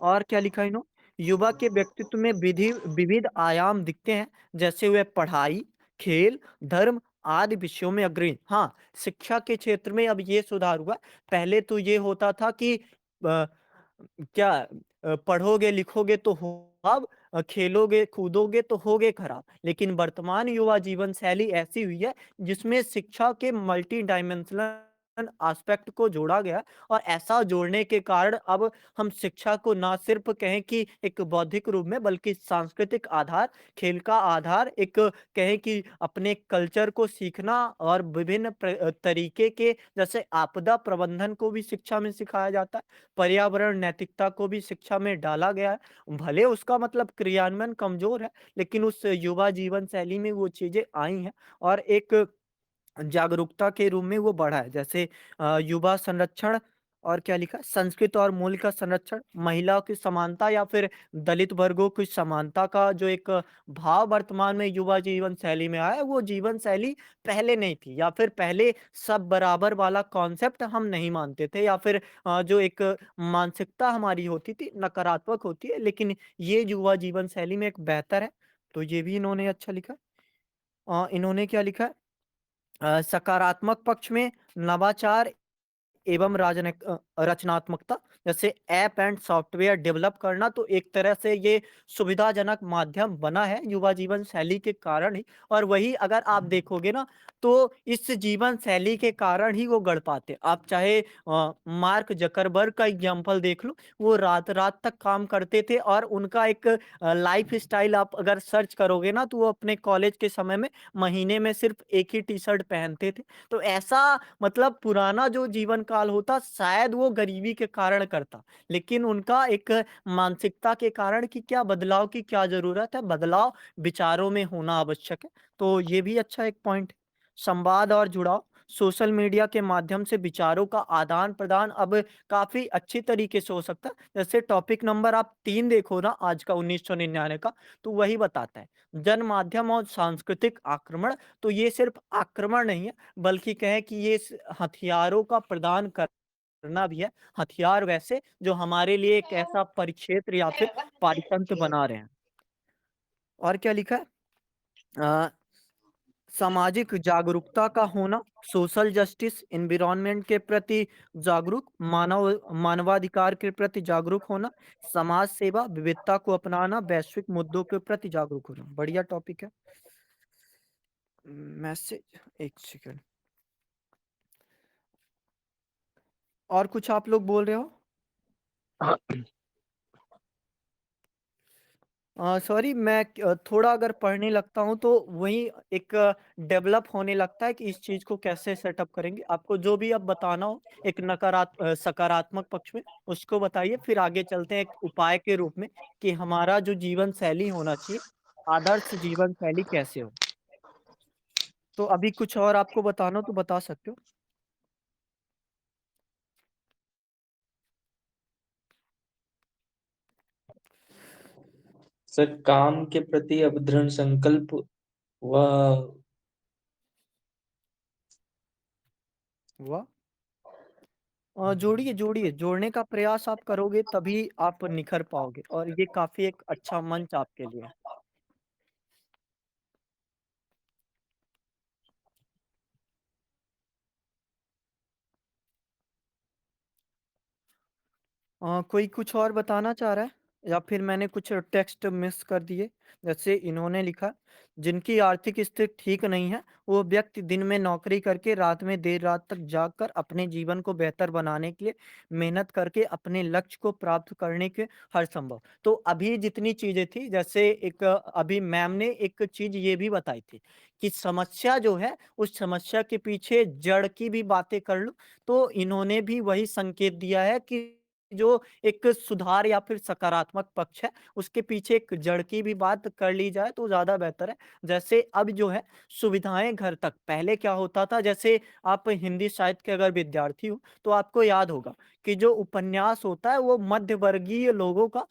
और क्या लिखा है इन्हों युवा के व्यक्तित्व में विविध आयाम दिखते हैं, जैसे वे पढ़ाई, खेल, धर्म आदि विषयों में अग्रणी। हाँ, शिक्षा के क्षेत्र में अब ये सुधार हुआ। पहले तो ये होता था कि क्या पढ़ोगे लिखोगे तो हो अब, खेलोगे कूदोगे तो होगे खराब। लेकिन वर्तमान युवा जीवन शैली ऐसी हुई है जिसमें शिक्षा के मल्टी डायमेंशनल एस्पेक्ट को जोड़ा गया। और ऐसा जोड़ने के कारण अब हम शिक्षा को ना सिर्फ कहें कि एक बौद्धिक रूप में, बल्कि सांस्कृतिक आधार, खेल का आधार, एक कहें कि अपने कल्चर को सीखना और विभिन्न तरीके के, जैसे आपदा प्रबंधन को भी शिक्षा में सिखाया जाता है, पर्यावरण नैतिकता को भी शिक्षा में डाला गया है। भले उसका मतलब क्रियान्वयन कमजोर है, लेकिन उस युवा जीवन शैली में वो चीजें आई हैं और एक जागरूकता के रूप में वो बढ़ा है। जैसे युवा संरक्षण और क्या लिखा है? संस्कृत और मूल्य का संरक्षण, महिलाओं की समानता या फिर दलित वर्गों की समानता का जो एक भाव वर्तमान में युवा जीवन शैली में आया है, वो जीवन शैली पहले नहीं थी। या फिर पहले सब बराबर वाला कॉन्सेप्ट हम नहीं मानते थे, या फिर जो एक मानसिकता हमारी होती थी नकारात्मक होती है, लेकिन ये युवा जीवन शैली में एक बेहतर है। तो ये भी इन्होंने अच्छा लिखा है। इन्होंने क्या लिखा है? सकारात्मक पक्ष में नवाचार एवं रचनात्मकता, जैसे ऐप एंड सॉफ्टवेयर डेवलप करना, तो एक तरह से ये सुविधाजनक माध्यम बना है युवा जीवन शैली के कारण ही। और वही अगर आप देखोगे ना, तो इस जीवन शैली के कारण ही वो गढ़ पाते। आप चाहे मार्क जकरबर्ग का एग्जाम्पल देख लो, वो रात रात तक काम करते थे और उनका एक लाइफ स्टाइल आप अगर सर्च करोगे ना, तो वो अपने कॉलेज के समय में महीने में सिर्फ एक ही टी शर्ट पहनते थे। तो ऐसा मतलब पुराना जो जीवन काल इंतकाल होता शायद वो गरीबी के कारण करता, लेकिन उनका एक मानसिकता के कारण कि क्या बदलाव की क्या ज़रूरत है, बदलाव विचारों में होना आवश्यक है। तो ये भी अच्छा एक पॉइंट है। संवाद और जुड़ाव, सोशल मीडिया के माध्यम से विचारों का आदान-प्रदान अब काफ़ी अच्छी तरीके से हो सकता है। जैसे टॉपिक नंबर आप 3 देखो ना आज का 1999 का, तो वही बताता है। जनमाध्यम और सांस्कृतिक आक्रमण, तो ये सिर्फ़ आक्रमण नहीं है, बल्कि कहें कि ये हथियारों का प्रदान करना भी है। हथियार वैसे जो हमारे लिए एक ऐसा परिक्षेत्र या फिर पारितंत्र बना रहे हैं। और क्या लिखा है? अ, सामाजिक जागरूकता का होना, सोशल जस्टिस, एनवायरनमेंट के प्रति जागरूक, मानवाधिकार के प्रति जागरूक होना, समाज सेवा, विविधता को अपनाना, वैश्विक मुद्दों के प्रति जागरूक होना। बढ़िया टॉपिक है। मैसेज, एक सेकंड। और कुछ आप लोग बोल रहे हो? सॉरी, मैं थोड़ा अगर पढ़ने लगता हूँ तो वही एक डेवलप होने लगता है कि इस चीज़ को कैसे सेटअप करेंगे। आपको जो भी अब बताना हो एक सकारात्मक पक्ष में उसको बताइए, फिर आगे चलते हैं एक उपाय के रूप में कि हमारा जो जीवन शैली होना चाहिए, आदर्श जीवन शैली कैसे हो। तो अभी कुछ और आपको बताना हो तो बता सकते हो। सर काम के प्रति अब दृढ़ संकल्प व वाह! जोड़िए, जोड़ने का प्रयास आप करोगे तभी आप निखर पाओगे और ये काफ़ी एक अच्छा मंच आपके लिए है। कोई कुछ और बताना चाह रहा है? या फिर मैंने कुछ टेक्स्ट मिस कर दिए? जैसे इन्होंने लिखा, जिनकी आर्थिक स्थिति ठीक नहीं है, वो व्यक्ति दिन में नौकरी करके रात में देर रात तक जाग कर अपने जीवन को बेहतर बनाने के लिए मेहनत करके अपने लक्ष्य को प्राप्त करने के हर संभव। तो अभी जितनी चीज़ें थी जैसे एक अभी मैम ने एक चीज़ ये भी बताई थी कि समस्या जो है, उस समस्या के पीछे जड़ की भी बातें कर लूँ, तो इन्होंने भी वही संकेत दिया है कि जो एक सुधार या फिर सकारात्मक पक्ष है, उसके पीछे एक जड़ की भी बात कर ली जाए तो ज़्यादा बेहतर है। जैसे अब जो है सुविधाएँ घर तक, पहले क्या होता था जैसे आप हिंदी साहित्य के अगर विद्यार्थी हो, तो आपको याद होगा कि जो उपन्यास होता है वो मध्य वर्गीय लोगों का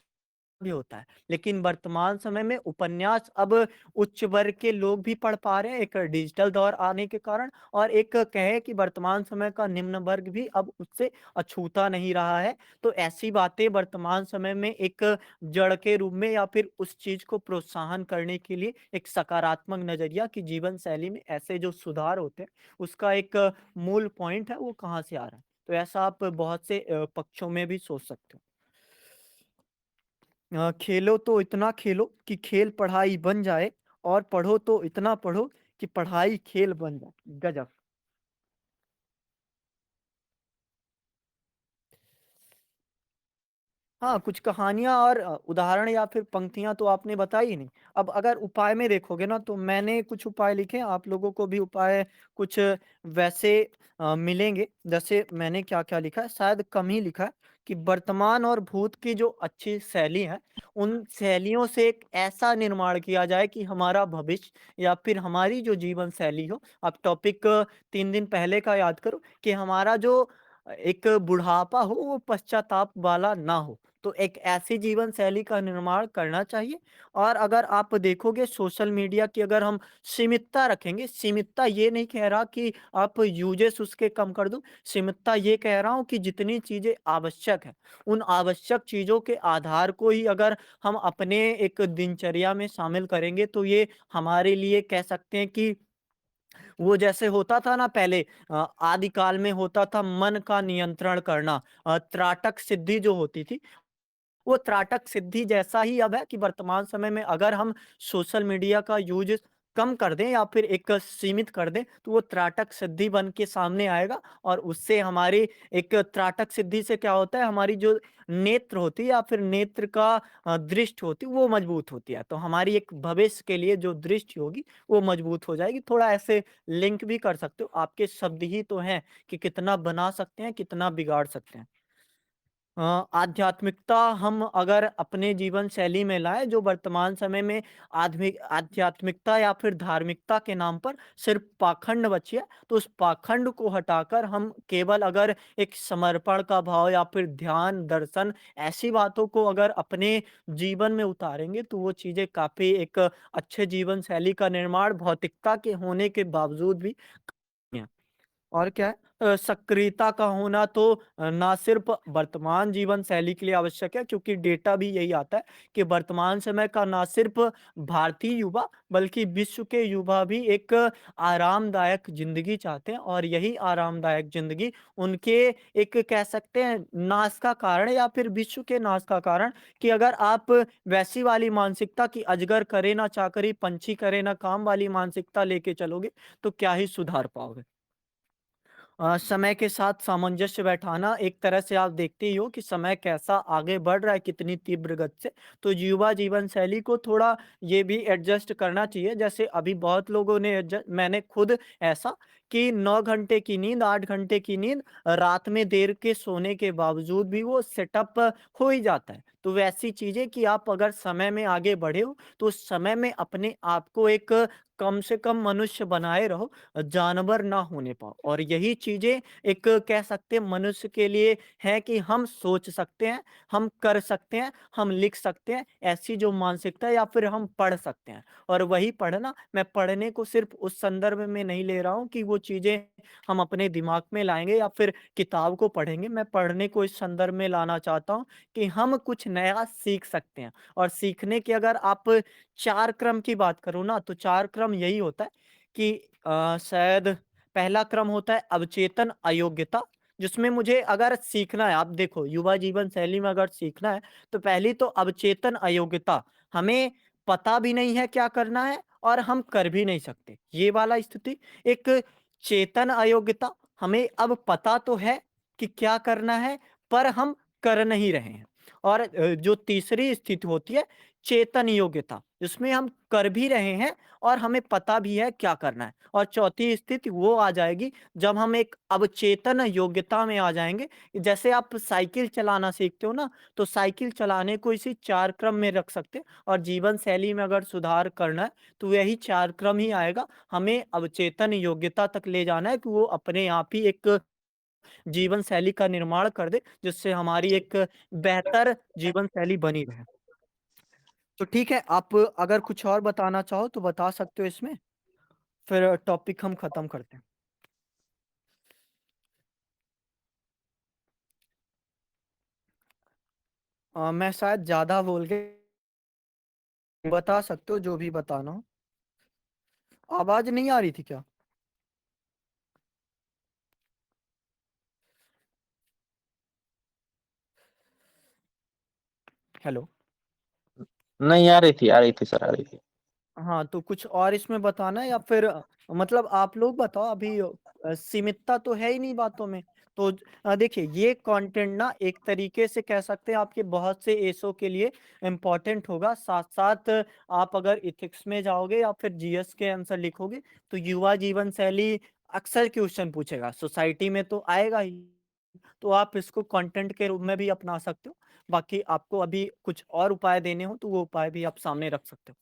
भी होता है। लेकिन वर्तमान समय में उपन्यास अब उच्च वर्ग के लोग भी पढ़ पा रहे हैं, एक डिजिटल दौर आने के कारण और एक कहें कि वर्तमान समय का निम्न वर्ग भी अब उससे अछूता नहीं रहा है। तो ऐसी बातें वर्तमान समय में एक जड़ के रूप में या फिर उस चीज़ को प्रोत्साहन करने के लिए एक सकारात्मक नज़रिया कि जीवन शैली में ऐसे जो सुधार होते हैं, उसका एक मूल पॉइंट है, वो कहाँ से आ रहा है। तो ऐसा आप बहुत से पक्षों में भी सोच सकते हो। खेलो तो इतना खेलो कि खेल पढ़ाई बन जाए और पढ़ो तो इतना पढ़ो कि पढ़ाई खेल बन जाए। गजब! हाँ, कुछ कहानियाँ और उदाहरण या फिर पंक्तियाँ तो आपने बताई ही नहीं। अब अगर उपाय में देखोगे ना तो मैंने कुछ उपाय लिखे हैं, आप लोगों को भी उपाय कुछ वैसे मिलेंगे। जैसे मैंने क्या-क्या लिखा है, शायद कम ही लिखा है कि वर्तमान और भूत की जो अच्छी शैली है, उन शैलियों से एक ऐसा निर्माण किया जाए कि हमारा भविष्य या फिर हमारी जो जीवन शैली हो, आप टॉपिक 3 दिन पहले का याद करो कि हमारा जो एक बुढ़ापा हो वो पश्चाताप वाला ना हो। तो एक ऐसी जीवन शैली का निर्माण करना चाहिए और अगर आप देखोगे सोशल मीडिया की अगर हम सीमितता रखेंगे, सीमितता ये नहीं कह रहा कि आप यूजेस उसके कम कर दो, सीमितता ये कह रहा हूँ कि जितनी चीज़ें आवश्यक हैं, उन आवश्यक चीज़ों के आधार को ही अगर हम अपने एक दिनचर्या में शामिल करेंगे तो ये हमारे लिए कह सकते हैं कि वो जैसे होता था ना पहले आदिकाल में होता था मन का नियंत्रण करना त्राटक सिद्धि जो होती थी, वो त्राटक सिद्धि जैसा ही अब है कि वर्तमान समय में अगर हम सोशल मीडिया का यूज़ कम कर दें या फिर एक सीमित कर दें, तो वो त्राटक सिद्धि बन के सामने आएगा और उससे हमारी एक त्राटक सिद्धि से क्या होता है, हमारी जो नेत्र होती है या फिर नेत्र का दृष्टि होती है, वो मजबूत होती है। तो हमारी एक भविष्य के लिए जो दृष्टि होगी, वो मजबूत हो जाएगी। थोड़ा ऐसे लिंक भी कर सकते हो, आपके शब्द ही तो हैं कि कितना बना सकते हैं, कितना बिगाड़ सकते हैं। आध्यात्मिकता हम अगर अपने जीवन शैली में लाएँ, जो वर्तमान समय में आध्यात्मिकता या फिर धार्मिकता के नाम पर सिर्फ़ पाखंड बची है, तो उस पाखंड को हटाकर हम केवल अगर एक समर्पण का भाव या फिर ध्यान, दर्शन, ऐसी बातों को अगर अपने जीवन में उतारेंगे, तो वो चीज़ें काफ़ी एक अच्छे जीवन शैली का निर्माण भौतिकता के होने के बावजूद भी हैं। और क्या है, सक्रियता का होना तो ना सिर्फ वर्तमान जीवन शैली के लिए आवश्यक है, क्योंकि डेटा भी यही आता है कि वर्तमान समय का ना सिर्फ भारतीय युवा बल्कि विश्व के युवा भी एक आरामदायक जिंदगी चाहते हैं, और यही आरामदायक जिंदगी उनके एक कह सकते हैं नाश का कारण है या फिर विश्व के नाश का कारण। कि अगर आप वैसी वाली मानसिकता की अजगर करे ना चाकरी पंछी करे ना काम वाली मानसिकता लेके चलोगे, तो क्या ही सुधार पाओगे। समय के साथ सामंजस्य बैठाना, एक तरह से आप देखते ही हो कि समय कैसा आगे बढ़ रहा है, कितनी तीव्र गति से। तो युवा जीवन शैली को थोड़ा ये भी एडजस्ट करना चाहिए। जैसे अभी बहुत लोगों ने मैंने खुद ऐसा कि 9 घंटे की नींद, 8 घंटे की नींद, रात में देर के सोने के बावजूद भी वो सेटअप हो ही जाता है। तो वैसी चीज़ें कि आप अगर समय में आगे बढ़े हो, तो उस समय में अपने आप को एक कम से कम मनुष्य बनाए रहो, जानवर ना होने पाओ। और यही चीज़ें एक कह सकते हैं मनुष्य के लिए है कि हम सोच सकते हैं, हम कर सकते हैं, हम लिख सकते हैं, ऐसी जो मानसिकता है, या फिर हम पढ़ सकते हैं। और वही पढ़ना, मैं पढ़ने को सिर्फ़ उस संदर्भ में नहीं ले रहा हूँ कि वो चीज़ें हम अपने दिमाग में लाएँगे या फिर किताब को पढ़ेंगे। मैं पढ़ने को इस संदर्भ में लाना चाहता हूँ कि हम कुछ नया सीख सकते हैं। और सीखने के अगर आप 4 क्रम की बात करो ना, तो 4 क्रम यही होता है कि शायद पहला क्रम होता है अवचेतन अयोग्यता, जिसमें मुझे अगर सीखना है, आप देखो युवा जीवन शैली में अगर सीखना है, तो पहली तो अवचेतन अयोग्यता, हमें पता भी नहीं है क्या करना है और हम कर भी नहीं सकते, ये वाला स्थिति। एक चेतन अयोग्यता, हमें अब पता तो है कि क्या करना है, पर हम कर नहीं रहे हैं। और जो तीसरी स्थिति होती है चेतन योग्यता, जिसमें हम कर भी रहे हैं और हमें पता भी है क्या करना है। और चौथी स्थिति वो आ जाएगी जब हम एक अवचेतन योग्यता में आ जाएँगे। जैसे आप साइकिल चलाना सीखते हो ना, तो साइकिल चलाने को इसी 4 क्रम में रख सकते हैं, और जीवन शैली में अगर सुधार करना है, तो यही 4 क्रम ही आएगा। हमें अवचेतन योग्यता तक ले जाना है कि वो अपने आप ही एक जीवन शैली का निर्माण कर दे, जिससे हमारी एक बेहतर जीवन शैली बनी रहे। तो ठीक है, आप अगर कुछ और बताना चाहो तो बता सकते हो इसमें, फिर टॉपिक हम खत्म करते हैं। मैं शायद ज़्यादा बोल के, बता सकते हो जो भी बताना हो। आवाज़ नहीं आ रही थी क्या? हेलो? नहीं आ रही थी सर, आ रही थी। हाँ, तो कुछ और इसमें बताना है या फिर मतलब आप लोग बताओ अभी। सीमितता तो है ही नहीं बातों में। तो देखिए ये कंटेंट ना एक तरीके से कह सकते हैं आपके बहुत से एसओ के लिए इम्पोर्टेंट होगा। साथ-साथ आप अगर एथिक्स में जाओगे या फिर जीएस के आंसर लिखोगे, तो युवा जीवन शैली अक्सर क्वेश्चन पूछेगा, सोसाइटी में तो आएगा ही। तो आप इसको कंटेंट के रूप में भी अपना सकते हो। बाकी आपको अभी कुछ और उपाय देने हो, तो वो उपाय भी आप सामने रख सकते हो।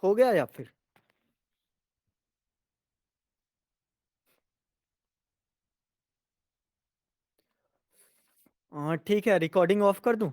हो गया या फिर? ठीक है, रिकॉर्डिंग ऑफ कर दूँ?